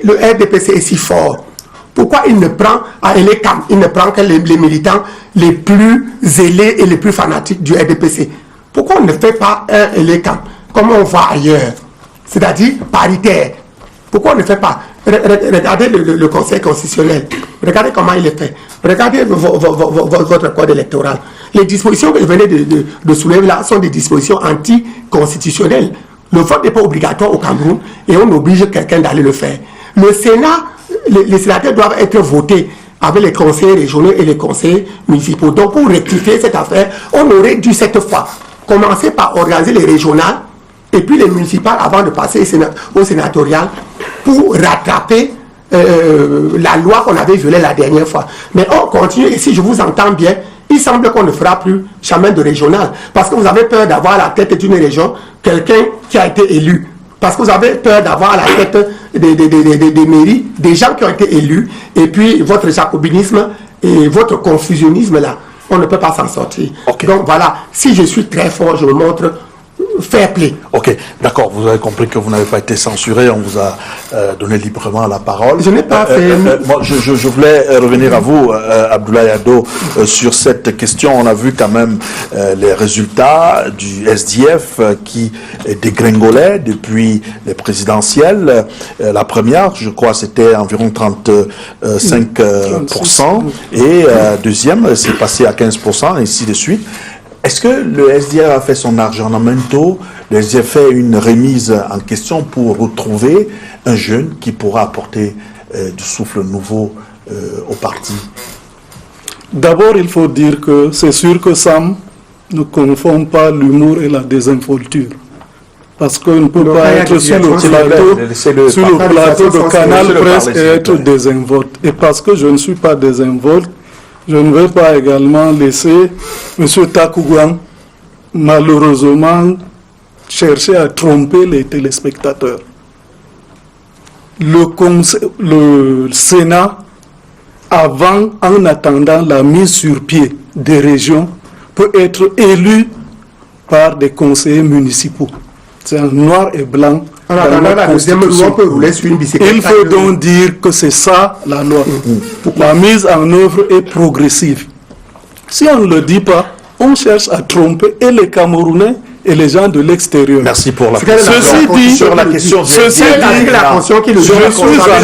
le RDPC est si fort, pourquoi il ne prend à Elecam, il ne prend que les militants les plus zélés et les plus fanatiques du RDPC? Pourquoi on ne fait pas un Elecam comme on voit ailleurs, c'est-à-dire paritaire? Pourquoi on ne fait pas? Regardez le Conseil constitutionnel, regardez comment il est fait, regardez votre code électoral. Les dispositions que je venais de soulever là sont des dispositions anticonstitutionnelles. Le vote n'est pas obligatoire au Cameroun et on oblige quelqu'un d'aller le faire. Le Sénat, les sénateurs doivent être votés avec les conseils régionaux et les conseils municipaux. Donc pour rectifier cette affaire, on aurait dû cette fois commencer par organiser les régionales et puis les municipales avant de passer au sénatorial pour rattraper la loi qu'on avait violée la dernière fois. Mais on continue, et si je vous entends bien, il semble qu'on ne fera plus jamais de régional. Parce que vous avez peur d'avoir à la tête d'une région quelqu'un qui a été élu. Parce que vous avez peur d'avoir à la tête des mairies des gens qui ont été élus. Et puis votre jacobinisme et votre confusionnisme là, on ne peut pas s'en sortir. Okay. Donc voilà, si je suis très fort, je me montre fair play. Ok, d'accord, vous avez compris que vous n'avez pas été censuré, on vous a donné librement la parole. Je n'ai pas fait... moi, je voulais revenir à vous, Abdoulaye Ado, sur cette question. On a vu quand même les résultats du SDF qui dégringolaient depuis les présidentielles. La première, je crois, c'était environ 35%, et deuxième, c'est passé à 15%, et ainsi de suite. Est-ce que le SDF a fait son argent-en-memento, le SDF fait une remise en question pour retrouver un jeune qui pourra apporter du souffle nouveau au parti? D'abord, il faut dire que c'est sûr que Sam ne confond pas l'humour et la désinvolture. Parce qu'on ne peut pas être sur le plateau de Canal Presse et être désinvolte. Et parce que je ne suis pas désinvolte, je ne vais pas également laisser M. Takougan, malheureusement, chercher à tromper les téléspectateurs. Le Sénat, en attendant la mise sur pied des régions, peut être élu par des conseillers municipaux. C'est en noir et blanc. Il faut donc dire que c'est ça la loi. La mise en œuvre est progressive. Si on ne le dit pas, on cherche à tromper et les Camerounais et les gens de l'extérieur. Merci pour la question. Ceci dit, sur la question je suis en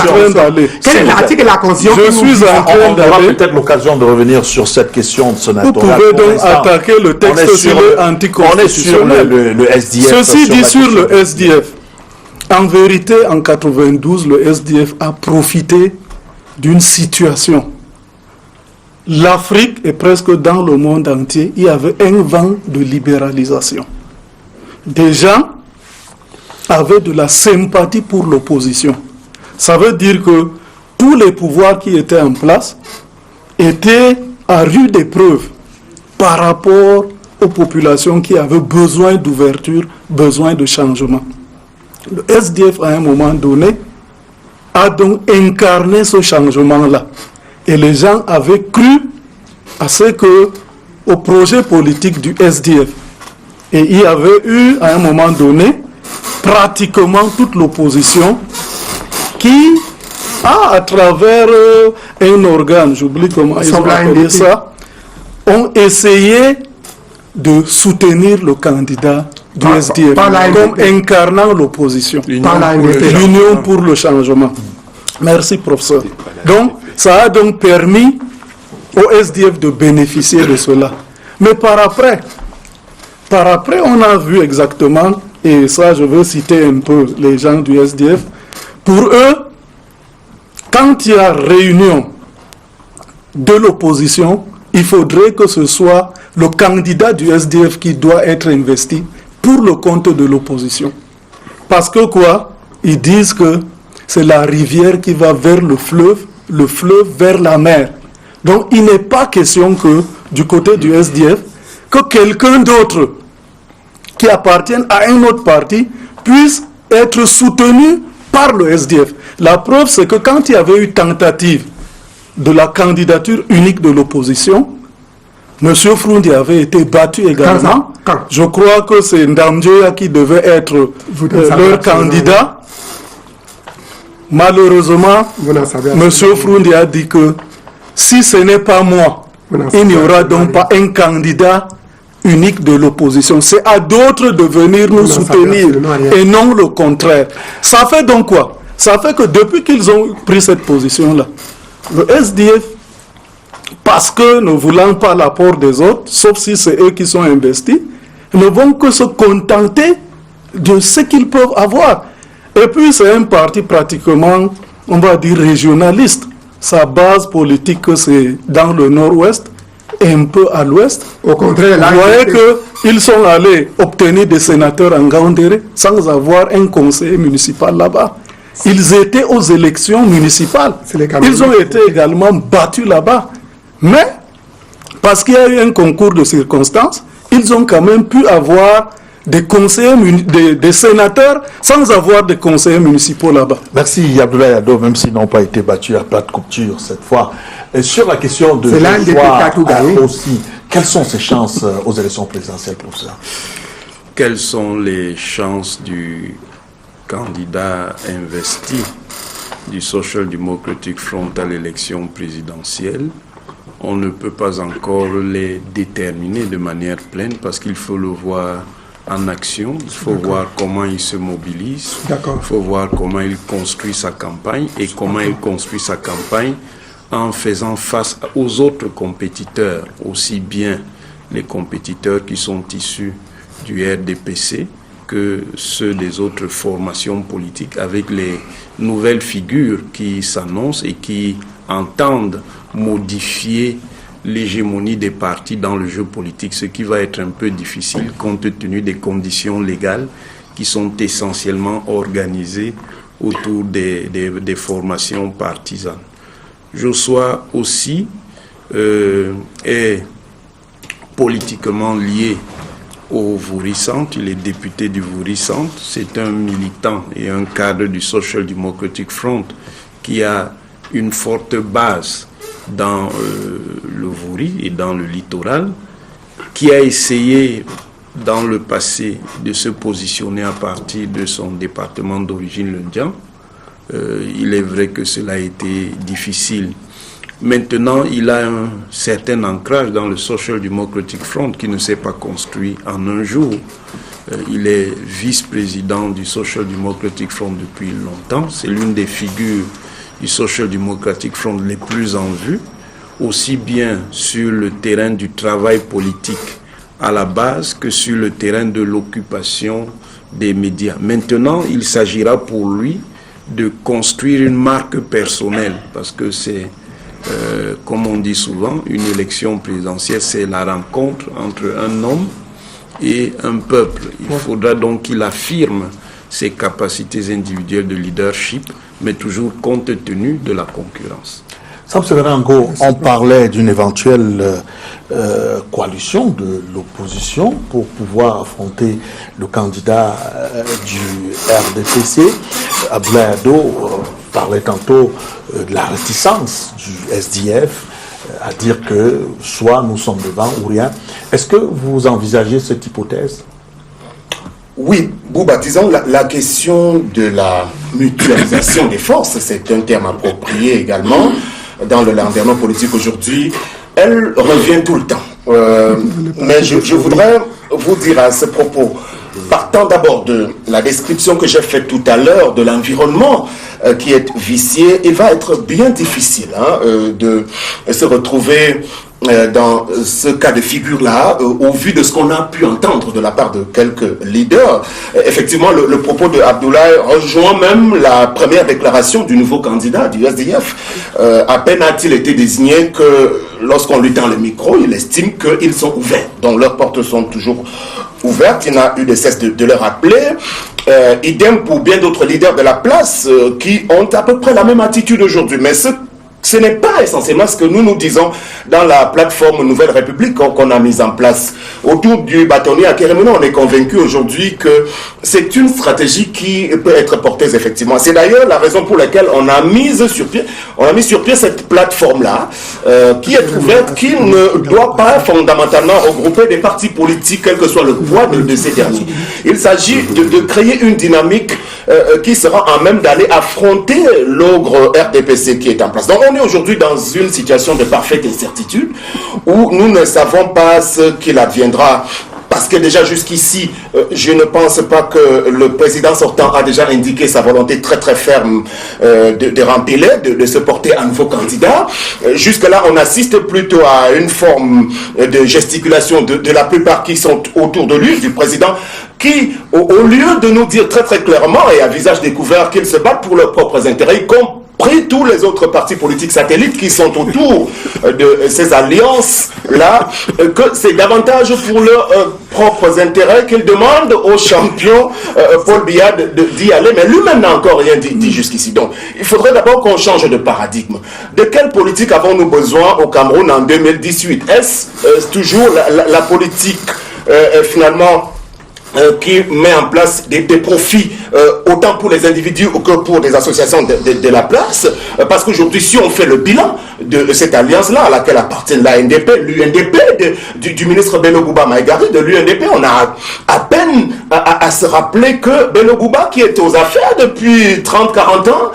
train d'aller. On aura peut-être l'occasion de revenir sur cette question de sénatoriale. Vous pouvez donc attaquer le texte sur anticonstitutionnel. On est sur le SDF. Ceci dit sur le SDF. En vérité, en 92, le SDF a profité d'une situation. L'Afrique et presque dans le monde entier, il y avait un vent de libéralisation. Des gens avaient de la sympathie pour l'opposition. Ça veut dire que tous les pouvoirs qui étaient en place étaient à rude épreuve par rapport aux populations qui avaient besoin d'ouverture, besoin de changement. Le SDF, à un moment donné, a donc incarné ce changement-là. Et les gens avaient cru à ce que, au projet politique du SDF. Et il y avait eu, à un moment donné, pratiquement toute l'opposition qui a, à travers un organe, j'oublie comment ils ont appelé ça, ont essayé de soutenir le candidat du SDF comme incarnant l'opposition. L'Union pour le changement. Merci, professeur. Donc, ça a donc permis au SDF de bénéficier de cela. Mais par après, on a vu exactement, et ça je veux citer un peu les gens du SDF, pour eux, quand il y a réunion de l'opposition, il faudrait que ce soit le candidat du SDF qui doit être investi pour le compte de l'opposition. Parce que quoi? Ils disent que c'est la rivière qui va vers le fleuve vers la mer. Donc il n'est pas question que du côté du SDF, que quelqu'un d'autre qui appartienne à un autre parti puisse être soutenu par le SDF. La preuve, c'est que quand il y avait eu tentative de la candidature unique de l'opposition, M. Froundi avait été battu également. Je crois que c'est Ndamdjoya qui devait être leur candidat. Malheureusement, M. Froundi a dit que si ce n'est pas moi, il n'y aura donc pas un candidat unique de l'opposition. C'est à d'autres de venir nous soutenir et non le contraire. Ça fait donc quoi? Ça fait que depuis qu'ils ont pris cette position-là, le SDF, parce que ne voulant pas l'apport des autres, sauf si c'est eux qui sont investis, ne vont que se contenter de ce qu'ils peuvent avoir. Et puis c'est un parti pratiquement, on va dire, régionaliste. Sa base politique, c'est dans le nord-ouest. un peu à l'ouest. Au contraire, là, vous voyez qu'ils sont allés obtenir des sénateurs en Gaoundéré sans avoir un conseiller municipal là-bas. Ils étaient aux élections municipales. Ils ont été également battus là-bas. Mais, parce qu'il y a eu un concours de circonstances, ils ont quand même pu avoir des conseillers, des sénateurs, sans avoir de conseillers municipaux là-bas. Merci Abdoulaye Ado, même s'ils n'ont pas été battus à plate couture cette fois. Et sur la question de aussi, quelles sont ses chances aux élections présidentielles pour ça? Quelles sont les chances du candidat investi du Social Democratic Front à l'élection présidentielle? On ne peut pas encore les déterminer de manière pleine parce qu'il faut le voir en action, il faut voir comment il se mobilise, il faut voir comment il construit sa campagne et comment il construit sa campagne en faisant face aux autres compétiteurs, aussi bien les compétiteurs qui sont issus du RDPC que ceux des autres formations politiques avec les nouvelles figures qui s'annoncent et qui entendent modifier l'hégémonie des partis dans le jeu politique, ce qui va être un peu difficile compte tenu des conditions légales qui sont essentiellement organisées autour des formations partisanes. Joshua aussi est politiquement lié au Vouri Centre, il est député du Vouri Centre, c'est un militant et un cadre du Social Democratic Front qui a une forte base dans le Vouri et dans le littoral, qui a essayé dans le passé de se positionner à partir de son département d'origine, le Ndian. Il est vrai que cela a été difficile. Maintenant, il a un certain ancrage dans le Social Democratic Front qui ne s'est pas construit en un jour. Il est vice-président du Social Democratic Front depuis longtemps. C'est l'une des figures du Social Democratic Front les plus en vue, aussi bien sur le terrain du travail politique à la base que sur le terrain de l'occupation des médias. Maintenant, il s'agira pour lui de construire une marque personnelle, parce que c'est, comme on dit souvent, une élection présidentielle, c'est la rencontre entre un homme et un peuple. Il faudra donc qu'il affirme ses capacités individuelles de leadership, mais toujours compte tenu de la concurrence. Samseverango, on parlait d'une éventuelle coalition de l'opposition pour pouvoir affronter le candidat du RDPC. Abdoulaye Ado parlait tantôt de la réticence du SDF à dire que soit nous sommes devant ou rien. Est-ce que vous envisagez cette hypothèse? Oui, Bouba, disons la question de la mutualisation des forces, c'est un terme approprié également dans le landerneau politique aujourd'hui. Elle revient tout le temps. Mais je voudrais vous dire à ce propos, partant d'abord de la description que j'ai faite tout à l'heure de l'environnement qui est vicié, il va être bien difficile de se retrouver dans ce cas de figure-là, au vu de ce qu'on a pu entendre de la part de quelques leaders. Effectivement, le propos de Abdoulaye rejoint même la première déclaration du nouveau candidat du SDF. À peine a-t-il été désigné que lorsqu'on lui tend le micro, il estime qu'ils sont ouverts. Donc leurs portes sont toujours ouvertes, il n'a eu de cesse de le rappeler. Idem pour bien d'autres leaders de la place qui ont à peu près la même attitude aujourd'hui. Mais ce n'est pas essentiellement ce que nous disons dans la plateforme Nouvelle République qu'on a mise en place. Autour du bâtonnier à Kérémena, on est convaincu aujourd'hui que c'est une stratégie qui peut être porteuse effectivement. C'est d'ailleurs la raison pour laquelle on a mis sur pied cette plateforme-là, qui est ouverte, qui ne doit pas fondamentalement regrouper des partis politiques, quel que soit le poids de ces derniers. Il s'agit de créer une dynamique qui sera en même d'aller affronter l'ogre RDPC qui est en place. Donc on est aujourd'hui dans une situation de parfaite incertitude où nous ne savons pas ce qu'il adviendra. Parce que déjà jusqu'ici, je ne pense pas que le président sortant a déjà indiqué sa volonté très très ferme de rempiler, de se porter à nouveau candidat. Jusque-là, on assiste plutôt à une forme de gesticulation de la plupart qui sont autour de lui, du président, qui, au lieu de nous dire très très clairement et à visage découvert qu'ils se battent pour leurs propres intérêts, pris tous les autres partis politiques satellites qui sont autour de ces alliances-là, que c'est davantage pour leurs propres intérêts qu'ils demandent au champion Paul Biya d'y aller, mais lui-même n'a encore rien dit jusqu'ici. Donc, il faudrait d'abord qu'on change de paradigme. De quelle politique avons-nous besoin au Cameroun en 2018? Est-ce toujours la politique finalement qui met en place des profits autant pour les individus que pour des associations de la place, parce qu'aujourd'hui, si on fait le bilan de cette alliance-là, à laquelle appartient l'UNDP du ministre Bello Gouba Maïgari, de l'UNDP, on a à peine à se rappeler que Bello Gouba, qui est aux affaires depuis 30-40 ans,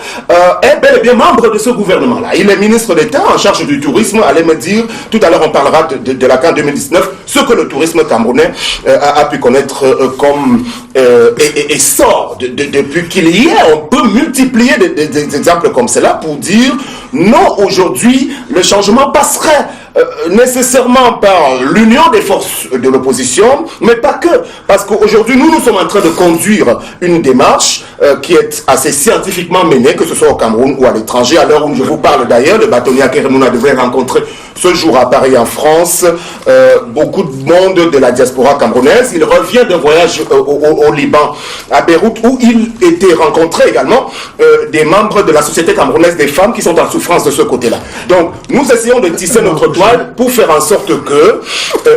est bel et bien membre de ce gouvernement-là. Il est ministre d'État en charge du tourisme. Allez me dire, tout à l'heure on parlera de la CAN 2019, ce que le tourisme camerounais a pu connaître comme sort depuis qu'il y est. On peut multiplier des exemples comme cela pour dire non, aujourd'hui le changement passerait nécessairement par l'union des forces de l'opposition, mais pas que, parce qu'aujourd'hui nous sommes en train de conduire une démarche qui est assez scientifiquement menée, que ce soit au Cameroun ou à l'étranger. À l'heure où je vous parle d'ailleurs, le bâtonnier Keremouna devrait rencontrer ce jour à Paris en France beaucoup de monde de la diaspora camerounaise. Il revient d'un voyage au Liban, à Beyrouth, où il était rencontré également des membres de la Société camerounaise des femmes qui sont en souffrance de ce côté-là. Donc nous essayons de tisser notre toile pour faire en sorte que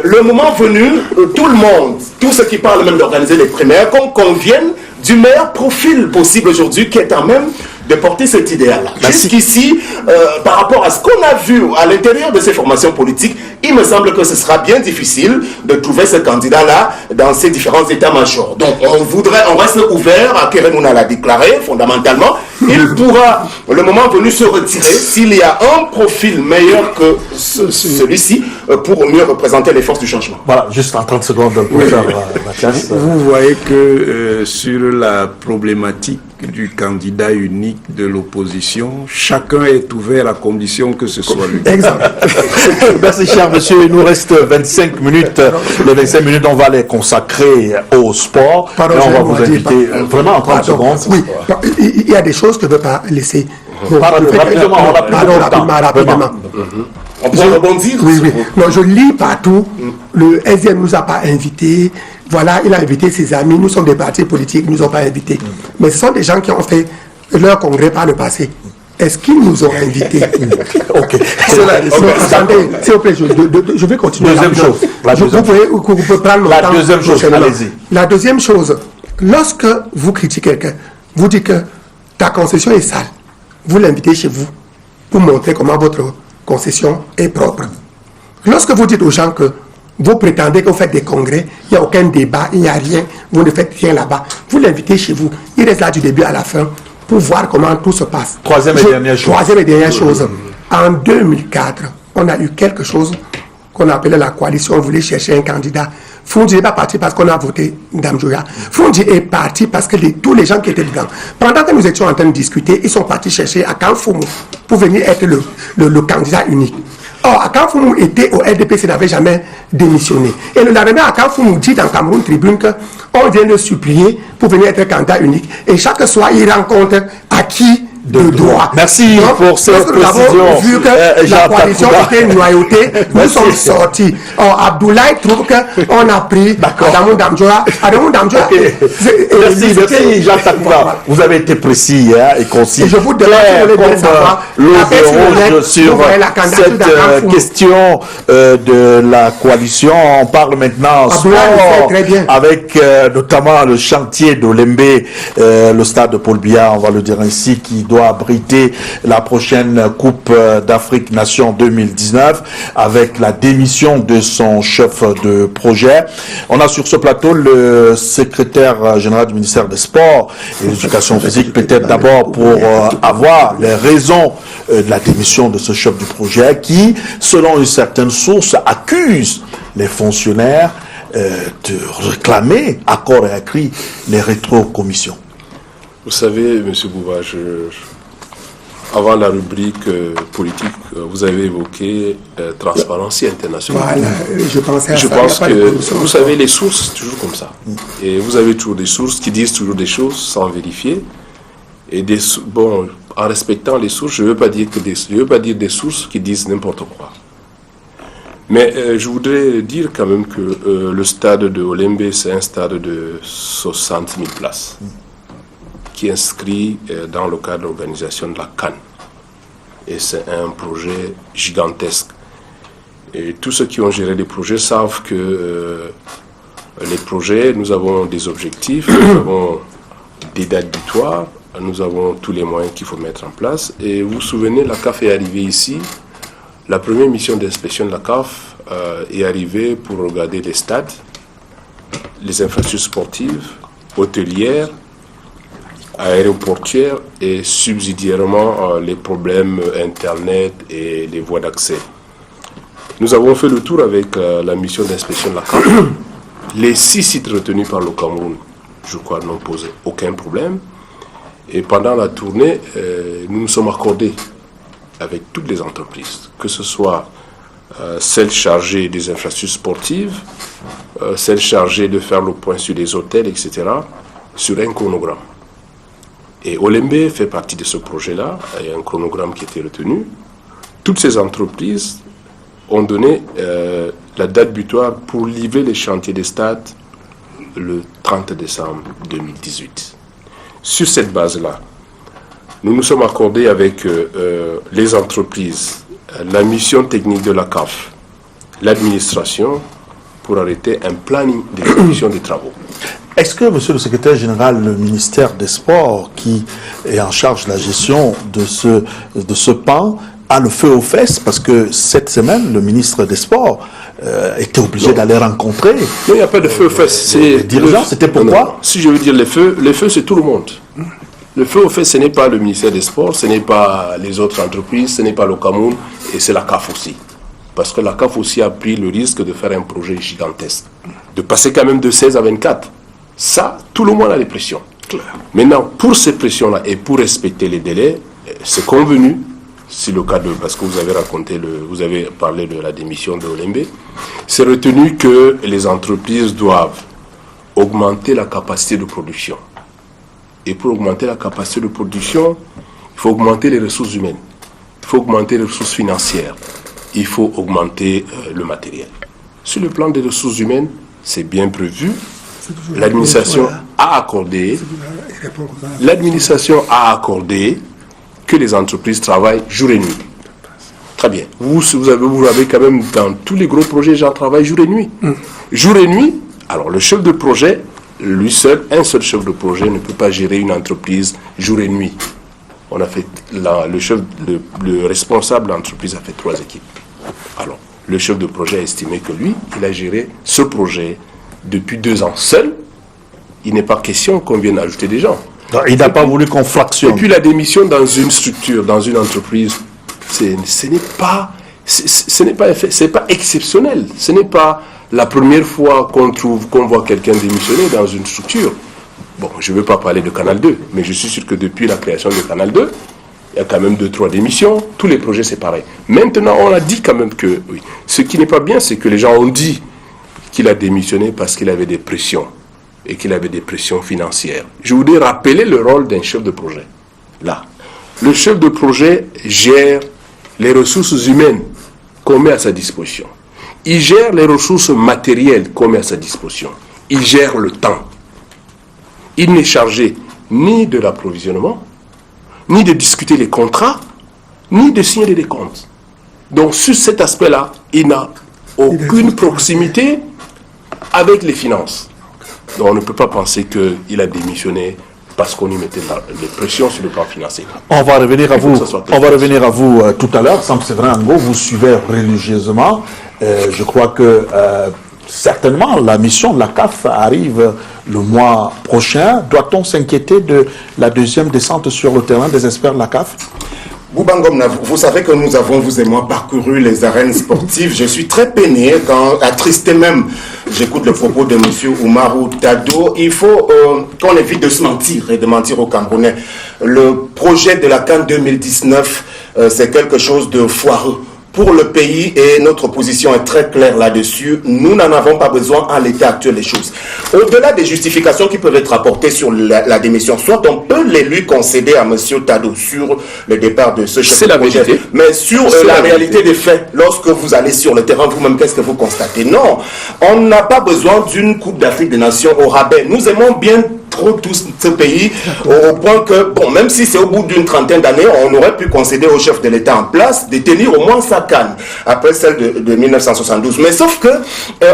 le moment venu, tout le monde, tous ceux qui parlent même d'organiser les primaires, qu'on convienne du meilleur profil possible aujourd'hui, qui est en même de porter cet idéal-là. Jusqu'ici, par rapport à ce qu'on a vu à l'intérieur de ces formations politiques, il me semble que ce sera bien difficile de trouver ce candidat-là dans ces différents états-majors. Donc, on reste ouvert, à Keremouna l'a déclaré, fondamentalement. Il pourra, le moment venu, se retirer s'il y a un profil meilleur que celui-ci pour mieux représenter les forces du changement. Voilà, juste en 30 secondes pour faire Mathias. Vous voyez que sur la problématique du candidat unique de l'opposition, chacun est ouvert à condition que ce soit lui. Exemple. Merci cher monsieur, il nous reste 25 minutes. Les 25 minutes, on va les consacrer au sport. Pardon, et on va vous inviter vraiment en 30 secondes. Oui, il y a des choses que je ne veux pas laisser. Rapidement. On peut rebondir. Oui. Non, je lis partout. Le SDM ne nous a pas invités. Voilà, il a invité ses amis. Nous sommes des partis politiques, ils ne nous ont pas invités. Mais ce sont des gens qui ont fait leur congrès par le passé. Est-ce qu'ils nous ont invités? Ok. Attendez, s'il vous plaît, je vais continuer. Deuxième chose. Vous pouvez prendre la deuxième chose, allez-y. La deuxième chose, lorsque vous critiquez quelqu'un, vous dites que ta concession est sale. Vous l'invitez chez vous pour montrer comment votre concession est propre. Lorsque vous dites aux gens que vous prétendez que vous faites des congrès, il n'y a aucun débat, il n'y a rien, vous ne faites rien là-bas, vous l'invitez chez vous, il reste là du début à la fin pour voir comment tout se passe. Troisième et dernière chose. En 2004, on a eu quelque chose qu'on appelait la coalition, on voulait chercher un candidat. Foundi n'est pas parti parce qu'on a voté Dame Joya. Foundi est parti parce que tous les gens qui étaient dedans, pendant que nous étions en train de discuter, ils sont partis chercher Akan Foumou pour venir être le candidat unique. Or, Akan Foumou était au RDPC, n'avait jamais démissionné. Et le lendemain, Akan Foumou dit dans Cameroun Tribune qu'on vient le supplier pour venir être candidat unique. Et chaque soir, il rencontre acquis de droit. Merci pour cette précision. Vu que la coalition était noyautée, nous sommes sortis. Or, Abdoulaye trouve qu'on a pris Adamou Damjoa. Adamou Damjoa. Merci Jacques Takura. Vous avez été précis et concis. Et je vous demande sur cette question de la coalition. On parle maintenant sport avec notamment le chantier d'Olembe, le stade de Paul Biya, on va le dire ainsi, qui doit abriter la prochaine Coupe d'Afrique Nation 2019 avec la démission de son chef de projet. On a sur ce plateau le secrétaire général du ministère des Sports et de l'Éducation physique, peut-être d'abord pour avoir les raisons de la démission de ce chef du projet qui, selon une certaine source, accuse les fonctionnaires de réclamer à corps et à cri les rétrocommissions. Vous savez, M. Bouba, avant la rubrique politique, vous avez évoqué transparence internationale. Voilà, je pense que, vous savez, les sources, c'est toujours comme ça. Et vous avez toujours des sources qui disent toujours des choses sans vérifier. Et bon, en respectant les sources, je ne veux pas dire des sources qui disent n'importe quoi. Mais je voudrais dire quand même que le stade de Olembe, c'est un stade de 60 000 places qui est inscrit dans le cadre de l'organisation de la CAN. Et c'est un projet gigantesque. Et tous ceux qui ont géré les projets savent que les projets, nous avons des objectifs, nous avons des dates butoirs, nous avons tous les moyens qu'il faut mettre en place. Et vous vous souvenez, la CAF est arrivée ici. La première mission d'inspection de la CAF est arrivée pour regarder les stades, les infrastructures sportives, hôtelières, aéroportuaires et subsidiairement les problèmes Internet et les voies d'accès. Nous avons fait le tour avec la mission d'inspection de la CAF. Les 6 sites retenus par le Cameroun, je crois, n'ont posé aucun problème. Et pendant la tournée, nous nous sommes accordés avec toutes les entreprises, que ce soit celles chargées des infrastructures sportives, celles chargées de faire le point sur les hôtels, etc., sur un chronogramme. Et Olembe fait partie de ce projet-là, il y a un chronogramme qui a été retenu. Toutes ces entreprises ont donné la date butoir pour livrer les chantiers des stades le 30 décembre 2018. Sur cette base-là, nous nous sommes accordés avec les entreprises, la mission technique de la CAF, l'administration, pour arrêter un planning d'exécution des travaux. Est-ce que, monsieur le secrétaire général, le ministère des Sports, qui est en charge de la gestion de ce pan, a le feu aux fesses? Parce que cette semaine, le ministre des Sports était obligé d'aller rencontrer. Non, il n'y a pas de feu aux fesses. Les dirigeants, c'était pourquoi? Non, si je veux dire les feux, c'est tout le monde. Le feu aux fesses, ce n'est pas le ministère des Sports, ce n'est pas les autres entreprises, ce n'est pas le Cameroun, et c'est la CAF aussi. Parce que la CAF aussi a pris le risque de faire un projet gigantesque, de passer quand même de 16 à 24. Ça, tout le monde a les pressions. Maintenant, pour ces pressions-là et pour respecter les délais, c'est convenu, si le cas de, parce que vous avez parlé de la démission de Olembe, c'est retenu que les entreprises doivent augmenter la capacité de production. Et pour augmenter la capacité de production, il faut augmenter les ressources humaines, il faut augmenter les ressources financières, il faut augmenter le matériel. Sur le plan des ressources humaines, c'est bien prévu. L'administration a accordé que les entreprises travaillent jour et nuit. Très bien. Vous avez quand même dans tous les gros projets, gens travaillent jour et nuit. Jour et nuit, alors le chef de projet, lui seul, un seul chef de projet ne peut pas gérer une entreprise jour et nuit. On a fait le responsable de l'entreprise a fait 3 équipes. Alors, le chef de projet a estimé que lui, il a géré ce projet depuis 2 ans seul. Il n'est pas question qu'on vienne ajouter des gens. Non, il n'a pas voulu qu'on fractionne. Et puis la démission dans une structure, dans une entreprise, ce n'est pas exceptionnel. Ce n'est pas la première fois qu'on voit quelqu'un démissionner dans une structure. Bon, je ne veux pas parler de Canal 2, mais je suis sûr que depuis la création de Canal 2, il y a quand même 2-3 démissions. Tous les projets, c'est pareil. Maintenant, on a dit quand même que, oui, ce qui n'est pas bien, c'est que les gens ont dit qu'il a démissionné parce qu'il avait des pressions et qu'il avait des pressions financières. Je voudrais rappeler le rôle d'un chef de projet. Là, le chef de projet gère les ressources humaines qu'on met à sa disposition. Il gère les ressources matérielles qu'on met à sa disposition. Il gère le temps. Il n'est chargé ni de l'approvisionnement, ni de discuter les contrats, ni de signer des décomptes. Donc sur cet aspect-là, il n'a aucune proximité avec les finances. Donc on ne peut pas penser qu'il a démissionné parce qu'on y mettait des pressions sur le plan financier. On va revenir à vous. Tout à l'heure. Sam Séverin Ango, vous suivez religieusement. Je crois que certainement la mission de la CAF arrive le mois prochain. Doit-on s'inquiéter de la deuxième descente sur le terrain des experts de la CAF? Boubangom, vous savez que nous avons, vous et moi, parcouru les arènes sportives. Je suis très peiné, attristé même. J'écoute le propos de M. Oumarou Tado. Il faut qu'on évite de se mentir et de mentir aux Camerounais. Le projet de la CAN 2019, c'est quelque chose de foireux. pour le pays et notre position est très claire là-dessus. Nous n'en avons pas besoin à l'état actuel des choses. Au-delà des justifications qui peuvent être apportées sur la démission, soit on peut les lui concéder à M. Tado sur le départ de ce chef de projet. Vérité. Mais sur la réalité des faits, lorsque vous allez sur le terrain vous-même, qu'est-ce que vous constatez? Non, on n'a pas besoin d'une Coupe d'Afrique des Nations au rabais. Nous aimons bien trop tous ce pays au point que, bon, même si c'est au bout d'une trentaine d'années, on aurait pu concéder au chef de l'État en place de tenir au moins sa canne après celle de 1972. Mais sauf que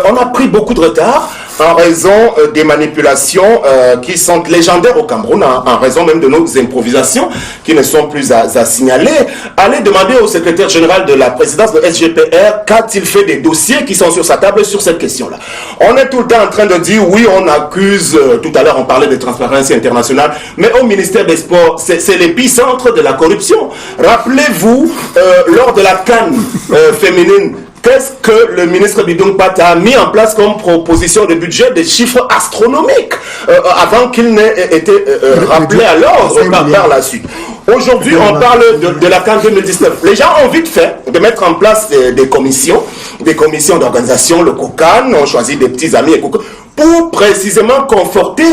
on a pris beaucoup de retard en raison des manipulations qui sont légendaires au Cameroun, en raison même de nos improvisations qui ne sont plus à signaler. Allez demander au secrétaire général de la présidence de SGPR qu'a-t-il fait des dossiers qui sont sur sa table sur cette question-là. On est tout le temps en train de dire oui, on accuse, tout à l'heure on parlait de Transparency International, mais au ministère des Sports, c'est l'épicentre de la corruption. Rappelez-vous, lors de la CAN féminine, qu'est-ce que le ministre Bidong Pata a mis en place comme proposition de budget, des chiffres astronomiques, avant qu'il n'ait été rappelé à l'ordre par la suite. Aujourd'hui, on parle de la CAN 2019. Les gens ont vite fait de mettre en place des commissions d'organisation, le COCAN, on choisit des petits amis, pour précisément conforter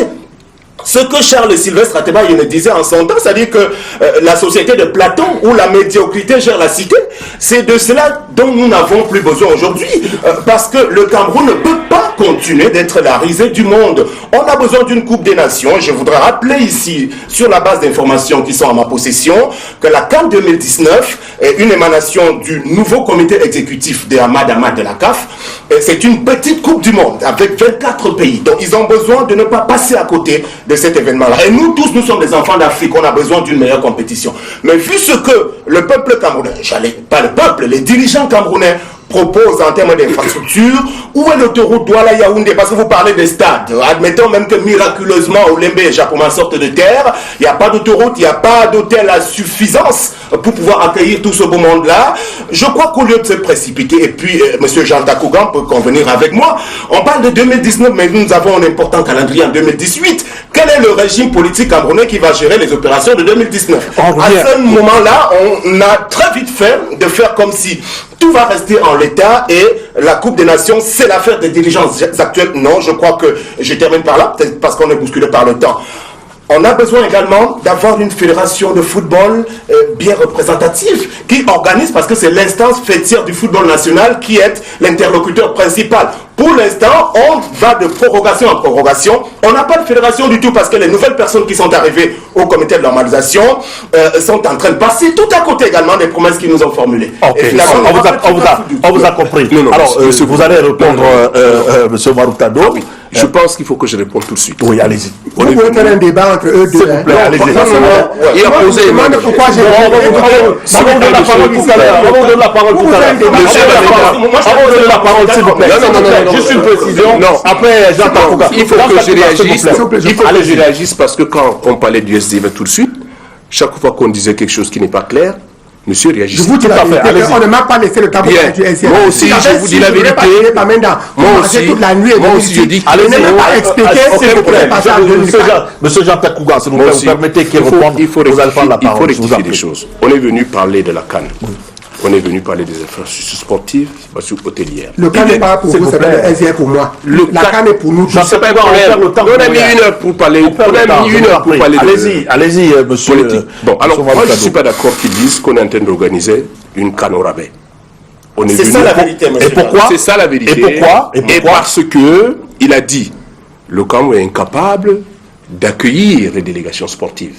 ce que Charles Sylvestre Ateba me disait en son temps, c'est-à-dire que la société de Platon, où la médiocrité gère la cité, c'est de cela dont nous n'avons plus besoin aujourd'hui, parce que le Cameroun ne peut pas continuer d'être la risée du monde. On a besoin d'une Coupe des Nations. Je voudrais rappeler ici, sur la base d'informations qui sont à ma possession, que la CAN 2019 est une émanation du nouveau comité exécutif de Ahmad Ahmad de la CAF. C'est une petite Coupe du Monde avec 24 pays. Donc ils ont besoin de ne pas passer à côté de cet événement-là. Et nous tous, nous sommes des enfants d'Afrique, on a besoin d'une meilleure compétition. Mais vu ce que le peuple camerounais, pas le peuple, les dirigeants camerounais propose en termes d'infrastructure, où est l'autoroute Douala-Yaoundé? Parce que vous parlez des stades. Admettons même que miraculeusement, Olembe et Japoma sortent de terre, il n'y a pas d'autoroute, il n'y a pas d'hôtel à suffisance pour pouvoir accueillir tout ce beau monde-là. Je crois qu'au lieu de se précipiter, et puis M. Jean Takougan peut convenir avec moi, on parle de 2019, mais nous avons un important calendrier en 2018. Quel est le régime politique camerounais qui va gérer les opérations de 2019? À ce moment-là, on a très vite fait de faire comme si tout va rester en l'état et la Coupe des Nations, c'est l'affaire des dirigeants actuels. Non, je crois que je termine par là, peut-être parce qu'on est bousculé par le temps. On a besoin également d'avoir une fédération de football bien représentative qui organise, parce que c'est l'instance fêtière du football national qui est l'interlocuteur principal. Pour l'instant, on va de prorogation en prorogation. On n'a pas de fédération du tout parce que les nouvelles personnes qui sont arrivées au comité de normalisation sont en train de passer tout à côté également des promesses qu'ils nous ont formulées. Okay. Et finalement, on vous a compris. Non, alors, vous allez répondre, M. Maroutado. Ah, oui. Je pense qu'il faut que je réponde tout de suite. Oui, allez-y. Vous pouvez faire un débat entre eux deux. S'il vous plaît, allez-y. Il a posé une pourquoi j'ai on donne la parole tout à l'heure. On donne la parole tout à l'heure. On donne la parole, s'il vous plaît. Non. Juste une précision. Non. Après, Jean Takouga. Il faut que je réagisse. Il faut que je réagisse parce que quand on parlait du SDV tout de suite, chaque fois qu'on disait quelque chose qui n'est pas clair, monsieur réagit. Je vous dis la vérité, on ne m'a pas laissé le temps pour faire du SDV. Moi aussi, je vous dis la vérité. Moi aussi, je dis que allez-y, ne pas expliquer ce que vous pouvez passer à Monsieur Jean Takouga, s'il vous permettez qu'il réponde, vous allez prendre la parole. Il faut rectifier des choses. On est venu parler de la CAN. On est venu parler des infrastructures sportives, hôtelières. Le CAN n'est pas pour vous, c'est le SDF pour moi. La CAN est pour nous. Je ne sais pas quoi faire le temps. On a mis une heure pour parler. Allez-y, monsieur. Bon, alors, moi, je ne suis pas d'accord qu'ils disent qu'on est en train d'organiser une CAN au rabais. C'est ça la vérité, monsieur. Et pourquoi? C'est ça la vérité. Et pourquoi? Et parce que il a dit le Cameroun est incapable d'accueillir les délégations sportives.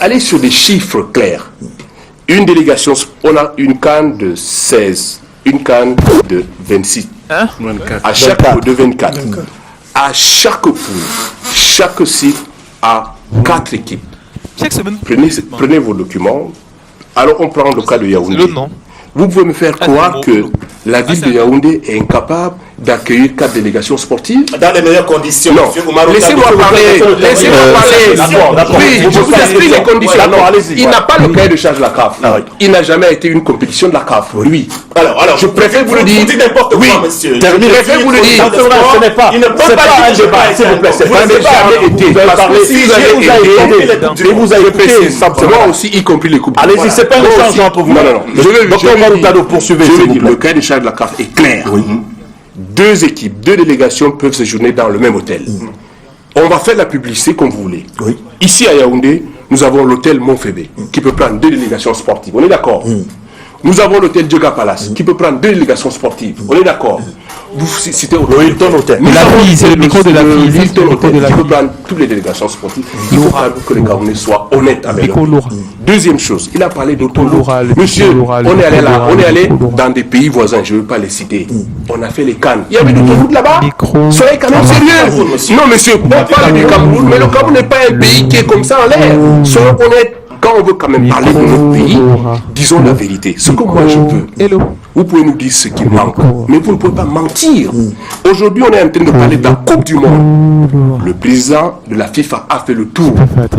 Allez sur des chiffres clairs. Une délégation, on a une CAN de 16, une CAN de 26, à chaque poule de 24. À chaque poule, chaque site a 4 équipes. Prenez vos documents. Alors on prend le cas de Yaoundé. Vous pouvez me faire croire que la ville de Yaoundé est incapable d'accueillir 4 délégations sportives. Dans les meilleures conditions. Non, laissez-moi parler. D'accord. Oui, je vous explique les conditions. Il n'a pas le cahier de charge de la CAF. Il n'a jamais été une compétition de la CAF. Lui. Alors, je préfère vous le dire. Vous dites n'importe quoi, monsieur. Je préfère vous le dire. Il ne peut pas un débat, s'il vous plaît. Vous n'avez jamais été. Parce que si vous avez été, et vous avez écouté, moi aussi, y compris les coupes. Allez-y, c'est pas un échange entre vous. Non. Docteur Maroutado, poursuivez, s'il vous plaît. Le cahier de charge de la CAF est clair. 2 équipes, 2 délégations peuvent séjourner dans le même hôtel. On va faire la publicité comme vous voulez. Ici à Yaoundé, nous avons l'hôtel Montfébé qui peut prendre 2 délégations sportives. On est d'accord? Nous avons l'hôtel Dioga Palace qui peut prendre 2 délégations sportives. On est d'accord? Vous citez le Hilton Hôtel. C'est le micro de la fille. Le Hilton Hôtel qui peut prendre toutes les délégations sportives. Il faut que les Camerounais soient honnêtes avec eux. Deuxième chose, il a parlé d'autoroute. Monsieur, on est allé là, on est allé dans des pays voisins, je ne veux pas les citer. On a fait les Cannes. Il y avait d'autoroute là-bas. Soyez quand même sérieux. Non, monsieur, on parle du Cameroun, mais le Cameroun n'est pas un pays qui est comme ça en l'air. Soyons honnêtes. Quand on veut quand même parler de notre pays, disons la vérité. Ce que moi je veux, vous pouvez nous dire ce qui manque, mais vous ne pouvez pas mentir. Aujourd'hui, on est en train de parler de la Coupe du Monde. Le président de la FIFA a fait le tour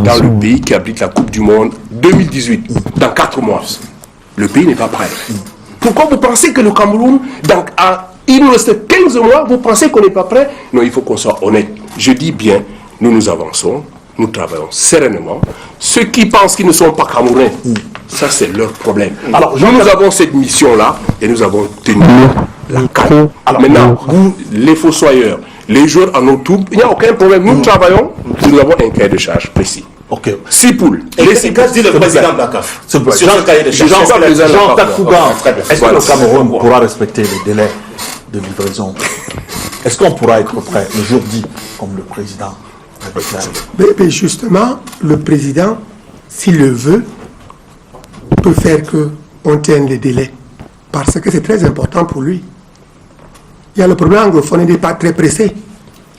dans le pays qui abrite la Coupe du Monde 2018, dans 4 mois. Le pays n'est pas prêt. Pourquoi vous pensez que le Cameroun, il nous reste 15 mois, vous pensez qu'on n'est pas prêt? Non, il faut qu'on soit honnête. Je dis bien, nous avançons. Nous travaillons sereinement. Ceux qui pensent qu'ils ne sont pas Camerounais, ça c'est leur problème. Alors, nous avons cette mission-là et nous avons tenu la CAN. Maintenant, vous, les fossoyeurs, les joueurs en autour, il n'y a aucun problème. Nous travaillons, nous avons un cahier de charge précis. 6 poules. Et ce qu'a dit le président de la CAF sur ce cahier de charge? Jean Takouban, est-ce que le Cameroun pourra respecter les délais de livraison? Est-ce qu'on pourra être prêt le jour dit, comme le président? Mais justement, le président, s'il le veut, peut faire qu'on tienne les délais. Parce que c'est très important pour lui. Il y a le problème anglophone, il n'est pas très pressé.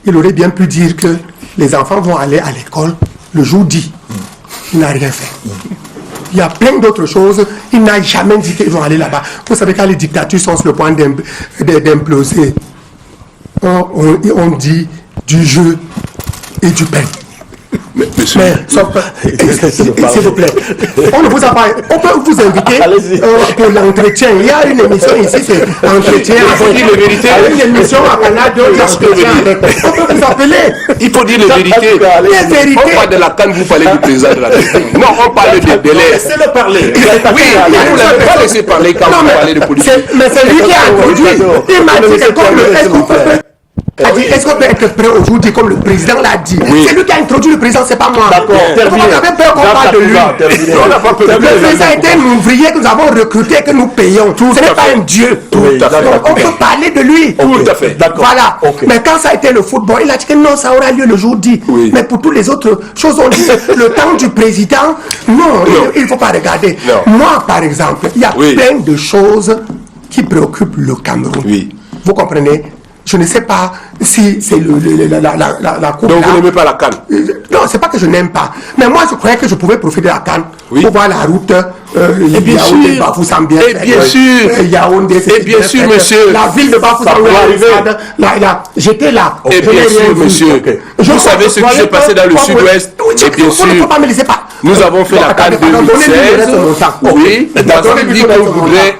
Il aurait bien pu dire que les enfants vont aller à l'école le jour dit. Il n'a rien fait. Il y a plein d'autres choses. Il n'a jamais dit qu'ils vont aller là-bas. Vous savez, quand les dictatures sont sur le point d'imploser, on dit du jeu et du pain. Mais monsieur, s'il vous plaît, on ne vous a pas. On peut vous inviter pour l'entretien. Il y a une émission ici, c'est entretien. Il faut dire la vérité. Il y a une émission à Canada, on peut vous appeler. Il faut dire la vérité. On parle de la canne, vous parlez du président de la République. Non, on parle des délais. Laissez-le parler. Oui, vous n'avez pas laissé parler quand vous parlez de politique. Mais c'est lui qui a introduit. Il m'a dit que comme le est-ce qu'on peut être prêt aujourd'hui comme le président l'a dit? C'est lui qui a introduit le président, c'est pas moi. D'accord, terminé. On avait peur qu'on parle de lui. Le président était un ouvrier que nous avons recruté, que nous payons. Ce n'est pas un dieu. On peut parler de lui. Tout à fait. Voilà. Mais quand ça a été le football, il a dit que non, ça aura lieu le jour dit. Mais pour toutes les autres choses, on dit le temps du président, non, il ne faut pas regarder. Moi, par exemple, il y a plein de choses qui préoccupent le Cameroun. Vous comprenez? Je ne sais pas si c'est la coupe. Donc vous n'aimez pas la canne? Non, c'est pas que je n'aime pas. Mais moi, je croyais que je pouvais profiter de la canne pour voir la route. Et bien sûr, monsieur. La ville de Bafoussam. J'étais là. Et bien sûr, monsieur. Vous savez ce qui s'est passé dans le sud-ouest? Et bien sûr. Vous ne pouvez pas me laisser pas. Nous avons fait la canne 2016. Oui, dans une vie qu'on voudrait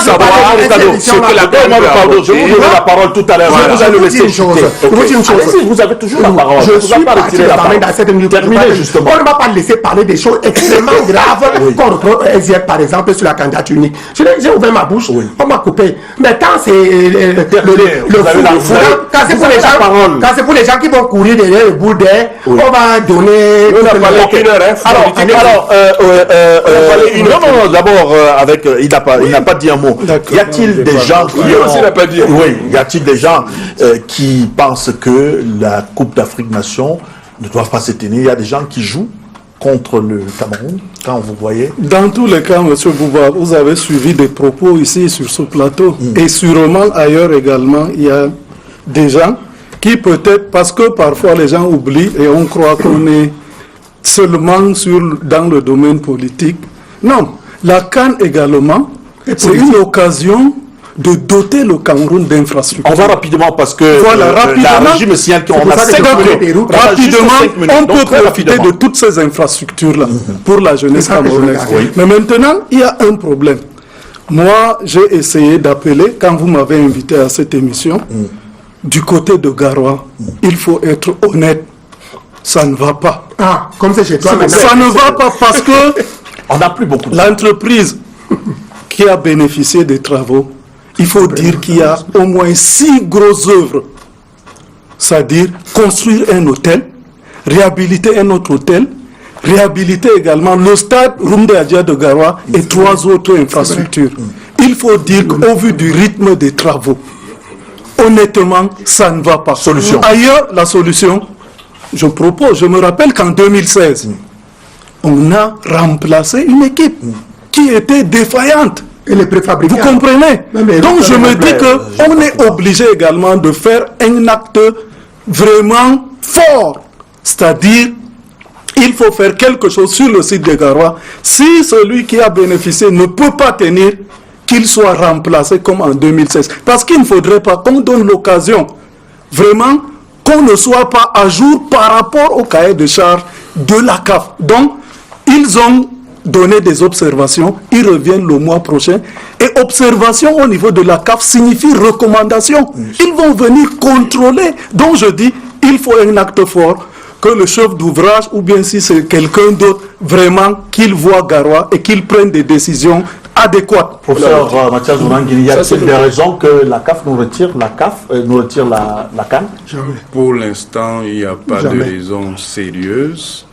savoir ce que la canne peut apporter. Je vous donnerai la parole tout à l'heure. Je vous ai laissé citer. Vous avez toujours la parole. Je suis parti de la main dans cette minute. On ne m'a pas laissé parler des choses extrêmement graves qu'on reprend par exemple sur la candidature unique. J'ai ouvert ma bouche, on m'a coupé. Mais quand c'est quand c'est pour les gens qui vont courir derrière le bout d'air, on va donner. Non, d'abord, il n'a pas dit un mot. Y a-t-il des gens qui pensent que la Coupe d'Afrique Nation ne doit pas se tenir? Il y a des gens qui jouent contre le Cameroun, quand vous voyez? Dans tous les cas, M. Bouba, vous avez suivi des propos ici sur ce plateau. Et sûrement ailleurs également, il y a des gens qui peut-être, parce que parfois les gens oublient et on croit qu'on est seulement dans le domaine politique. Non, la CAN également, c'est une occasion de doter le Cameroun d'infrastructures. On va rapidement parce que voilà, la régie me signale qu'on a 5 minutes. Rapidement, on peut profiter de toutes ces infrastructures-là pour la jeunesse camerounaise. Mais maintenant, il y a un problème. Moi, j'ai essayé d'appeler, quand vous m'avez invité à cette émission, du côté de Garoua, il faut être honnête, ça ne va pas. Ah, comme c'est chez toi maintenant. Ça ne va pas parce que on n'a plus beaucoup. L'entreprise qui a bénéficié des travaux, il faut dire qu'il y a au moins 6 grosses œuvres. C'est-à-dire construire un hôtel, réhabiliter un autre hôtel, réhabiliter également le stade Rumde Adja de Garoua et 3 autres infrastructures. Il faut dire qu'au vu du rythme des travaux, honnêtement, ça ne va pas. Solution. Ailleurs, la solution, je me rappelle qu'en 2016, on a remplacé une équipe qui était défaillante. Et les préfabriqués. Vous comprenez? Donc je me dis qu'on est obligé également de faire un acte vraiment fort. C'est-à-dire, il faut faire quelque chose sur le site de Garoua. Si celui qui a bénéficié ne peut pas tenir, qu'il soit remplacé comme en 2016. Parce qu'il ne faudrait pas qu'on donne l'occasion, vraiment, qu'on ne soit pas à jour par rapport au cahier de charges de la CAF. Donc, ils ont donné des observations, ils reviennent le mois prochain. Et observation au niveau de la CAF signifie recommandation. Ils vont venir contrôler. Donc, je dis, il faut un acte fort, que le chef d'ouvrage, ou bien si c'est quelqu'un d'autre, vraiment, qu'il voit Garoua et qu'il prenne des décisions adéquates. Professeur Mathias Zourangini, y a-t-il des raisons que la CAF nous retire la CAN? Pour l'instant, il n'y a pas de raison sérieuse.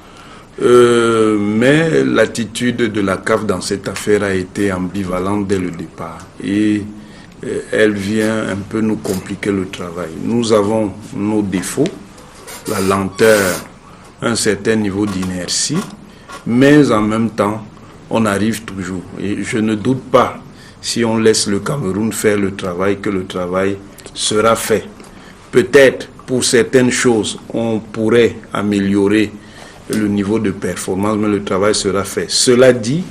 Mais l'attitude de la CAF dans cette affaire a été ambivalente dès le départ. Et elle vient un peu nous compliquer le travail. Nous avons nos défauts, la lenteur, un certain niveau d'inertie, mais en même temps, on arrive toujours. Et je ne doute pas, si on laisse le Cameroun faire le travail, que le travail sera fait. Peut-être, pour certaines choses, on pourrait améliorer le niveau de performance, mais le travail sera fait. Cela dit,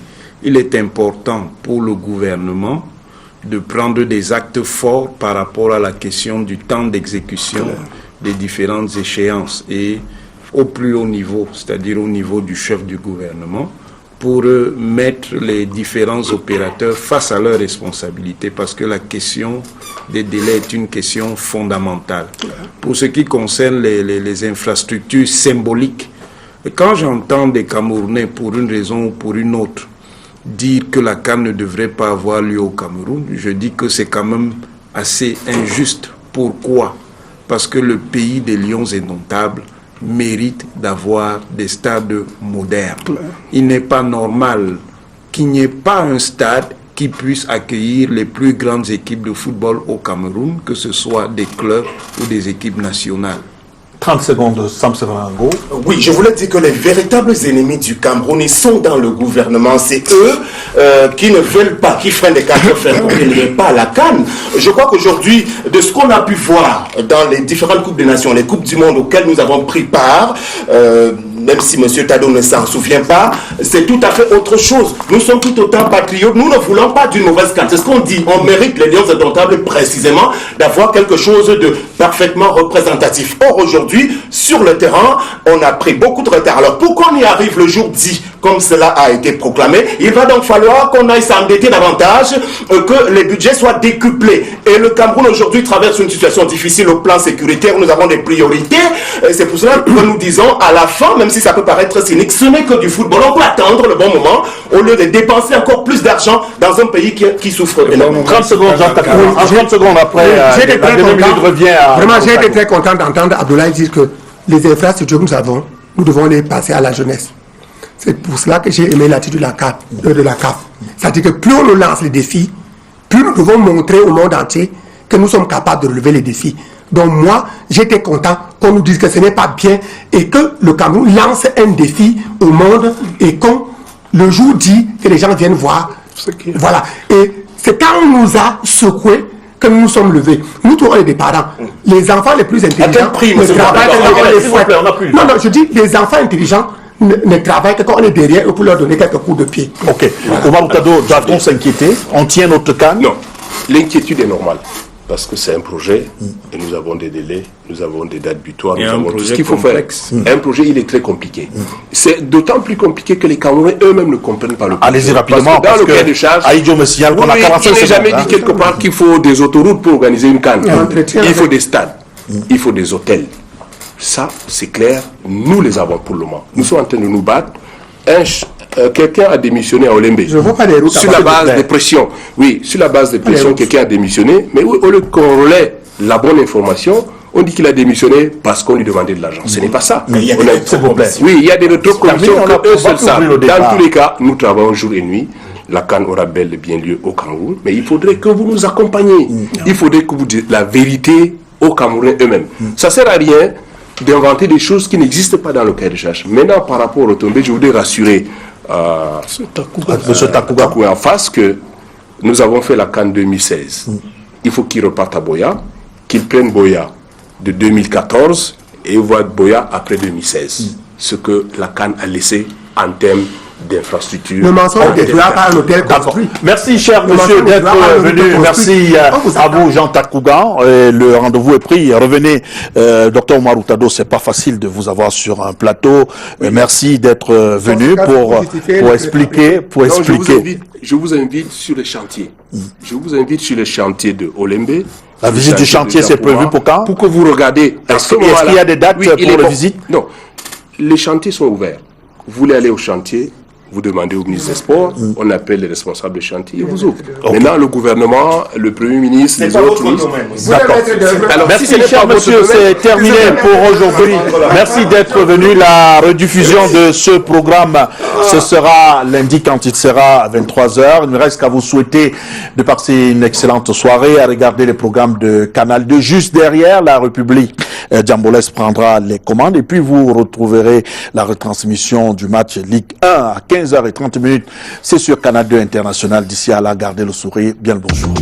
il est important pour le gouvernement de prendre des actes forts par rapport à la question du temps d'exécution des différentes échéances et au plus haut niveau, c'est-à-dire au niveau du chef du gouvernement, pour mettre les différents opérateurs face à leurs responsabilités, parce que la question des délais est une question fondamentale. Pour ce qui concerne les infrastructures symboliques, quand j'entends des Camerounais, pour une raison ou pour une autre, dire que la CAN ne devrait pas avoir lieu au Cameroun, je dis que c'est quand même assez injuste. Pourquoi? Parce que le pays des lions indomptables mérite d'avoir des stades modernes. Il n'est pas normal qu'il n'y ait pas un stade qui puisse accueillir les plus grandes équipes de football au Cameroun, que ce soit des clubs ou des équipes nationales. 30 secondes, Sam Sevarango. Oui, je voulais dire que les véritables ennemis du Cameroun, ils sont dans le gouvernement. C'est eux qui ne veulent pas, qui freinent les quatre fers pour qu'il n'y ait pas la CAN. Je crois qu'aujourd'hui, de ce qu'on a pu voir dans les différentes Coupes des Nations, les Coupes du Monde auxquelles nous avons pris part, même si M. Tado ne s'en souvient pas, c'est tout à fait autre chose. Nous sommes tout autant patriotes. Nous ne voulons pas d'une mauvaise CAN. C'est ce qu'on dit. On mérite, les Lions indomptables, précisément, d'avoir quelque chose de parfaitement représentatif. Or, aujourd'hui, sur le terrain, on a pris beaucoup de retard. Alors, pour qu'on y arrive le jour dit, comme cela a été proclamé, il va donc falloir qu'on aille s'endetter davantage, que les budgets soient décuplés. Et le Cameroun aujourd'hui traverse une situation difficile au plan sécuritaire. Nous avons des priorités. C'est pour cela que nous disons à la fin, même si ça peut paraître cynique, ce n'est que du football. On peut attendre le bon moment au lieu de dépenser encore plus d'argent dans un pays qui souffre énormément. 30 secondes, Jean Takour. 30 secondes après, la minute revient à... Vraiment, j'ai été très content d'entendre Abdoulaye dire que les infrastructures que nous avons, nous devons les passer à la jeunesse. C'est pour cela que j'ai aimé l'attitude de la CAF. C'est-à-dire que plus on nous lance les défis, plus nous devons montrer au monde entier que nous sommes capables de relever les défis. Donc moi, j'étais content qu'on nous dise que ce n'est pas bien et que le Cameroun lance un défi au monde et qu'on le jour dit que les gens viennent voir. Voilà. Et c'est quand on nous a secoués que nous nous sommes levés. Nous tous, on est des parents. Les enfants les plus intelligents ne travaillent que quand on les fouette. Non, je dis, les enfants intelligents ne travaillent que quand on est derrière eux pour leur donner quelques coups de pied. Ok. Omar Tado, doit-on s'inquiéter? On tient notre CAN? Non. l'inquiétude est normale. Parce que c'est un projet, et nous avons des délais, nous avons des dates butoirs, nous avons tout ce qu'il faut faire. Un projet, il est très compliqué. C'est d'autant plus compliqué que les Camerounais eux-mêmes ne comprennent pas le projet. Allez-y rapidement, parce que dans le cahier de charge, Aïdjo me signale qu'on a 45 secondes. Il n'est jamais dit quelque part qu'il faut des autoroutes pour organiser une CAN. Il faut des stades, il faut des hôtels. Ça, c'est clair, nous les avons pour le moment. Nous sommes en train de nous battre. Quelqu'un a démissionné à Olembe. Je vois pas les routes sur la base des pressions. Oui, sur la base des pressions, quelqu'un a démissionné. Mais au lieu qu'on relaie la bonne information, on dit qu'il a démissionné parce qu'on lui demandait de l'argent. Ce n'est pas ça. Mais il y a des rétrocommissions. Oui, il y a des rétrocommissions que eux seuls savent. Dans départ. tous les cas, nous travaillons jour et nuit. La CAN aura bel et bien lieu au Cameroun. Mais il faudrait que vous nous accompagniez. Il faudrait que vous dites la vérité aux Camerounais eux-mêmes. Ça ne sert à rien d'inventer des choses qui n'existent pas dans le cahier de charge. Maintenant, par rapport aux tombées, je voudrais rassurer M. Takouga en face que nous avons fait la CAN 2016. Il faut qu'il reparte à Boya, qu'il prenne Boya de 2014 et voit Boya après 2016. Ce que la CAN a laissé en termes d'infrastructures. Le mensonge ne détruira pas un hôtel construit. Merci, cher monsieur, d'être venu. Merci à vous, Jean Takouga. Le rendez-vous est pris. Revenez, docteur Oumar Outado, c'est pas facile de vous avoir sur un plateau. Merci d'être venu pour expliquer. Je vous invite sur les chantiers. Je vous invite sur les chantiers de Olembe. La visite du chantier, c'est prévu pour quand? Pour que vous regardez. Est-ce qu'il y a des dates pour la visite? Non. Les chantiers sont ouverts. Vous voulez aller au chantier, vous demandez au ministre des Sports, on appelle les responsables de chantier, ils vous ouvrent. Maintenant, le gouvernement, le Premier ministre, les autres ministres... D'accord. Merci, cher monsieur, c'est terminé pour aujourd'hui. Merci d'être venu. La rediffusion de ce programme, ce sera lundi quand il sera à 23h. Il ne reste qu'à vous souhaiter de passer une excellente soirée, à regarder les programmes de Canal 2. Juste derrière, la République Djambolès prendra les commandes et puis vous retrouverez la retransmission du match Ligue 1 à 15h30. C'est sur Canal 2 International. D'ici à là, gardez le sourire. Bien le bonjour.